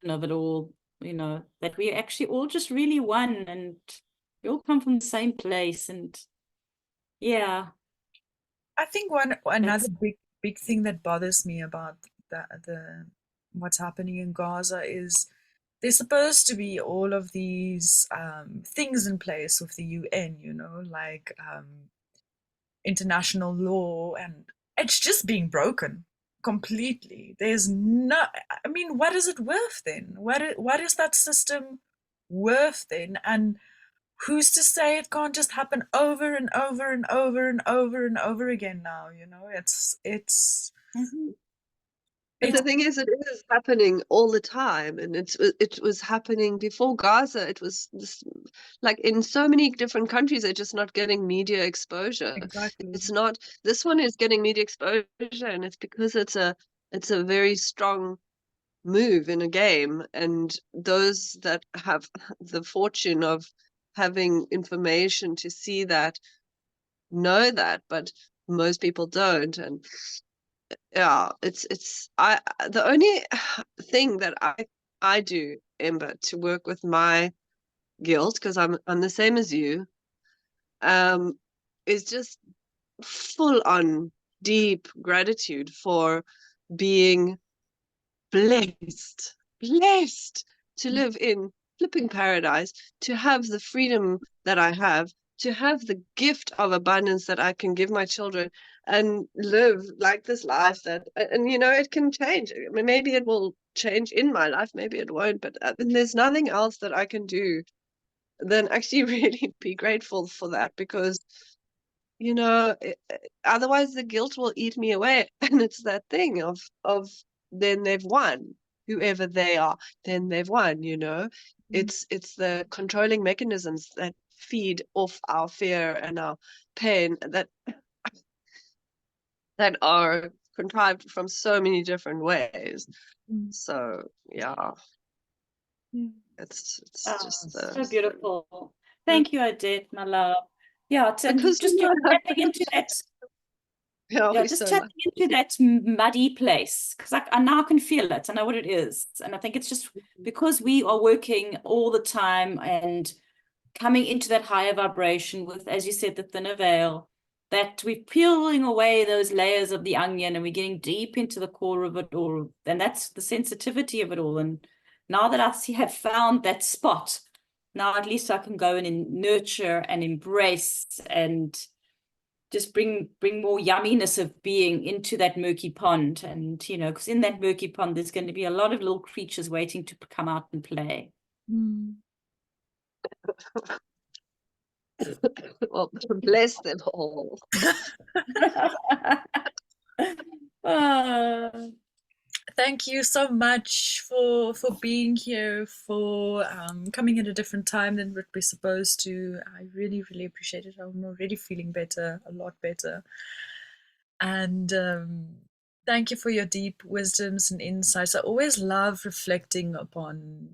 of it all, you know, that we actually all just really one, and we all come from the same place. And yeah, I think another big thing that bothers me about the what's happening in Gaza is there's supposed to be all of these things in place with the UN, you know, like international law, and it's just being broken completely. There's no, I mean, what is it worth then? What is that system worth then? And who's to say it can't just happen over and over and over and over and over again now? You know, But the thing is, it is happening all the time, and it was happening before Gaza. It was this, like in so many different countries, they're just not getting media exposure. exactly. It's not, this one is getting media exposure, and it's because it's a very strong move in a game, and those that have the fortune of having information to see that know that, but most people don't. And yeah, the only thing that I do, Ember, to work with my guilt, because I'm the same as you, is just full on deep gratitude for being blessed to live in flipping paradise, to have the freedom that I have, to have the gift of abundance that I can give my children, and live like this life that, and you know, it can change. I mean, maybe it will change in my life, maybe it won't, but there's nothing else that I can do than actually really be grateful for that, because you know, otherwise the guilt will eat me away. And it's that thing of then they've won, whoever they are, then they've won, you know. It's the controlling mechanisms that feed off our fear and our pain that that are contrived from so many different ways. Mm. So yeah, Yeah. it's Oh, just so beautiful. Thank you, Odette, my love. Yeah, and because just tapping into that. yeah, Yeah, we're just so tapping into that muddy place because I now can feel it. I know what it is. And I think it's just because we are working all the time and coming into that higher vibration with, as you said, the thinner veil, that we're peeling away those layers of the onion and we're getting deep into the core of it all. And that's the sensitivity of it all. And now that have found that spot, now at least I can go in and nurture and embrace and just bring more yumminess of being into that murky pond. And, you know, because in that murky pond, there's going to be a lot of little creatures waiting to come out and play. Mm. well, bless them all. Thank you so much for being here, for coming at a different time than what we're supposed to. I really, really appreciate it. I'm already feeling better, a lot better. And thank you for your deep wisdoms and insights. I always love reflecting upon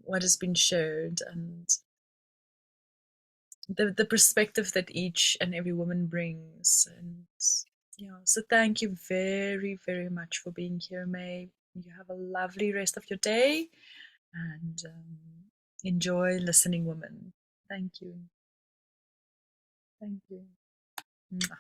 what has been shared and the perspective that each and every woman brings. And yeah, so thank you very, very much for being here, May. You have a lovely rest of your day and enjoy listening, women. Thank you. Thank you. Mwah.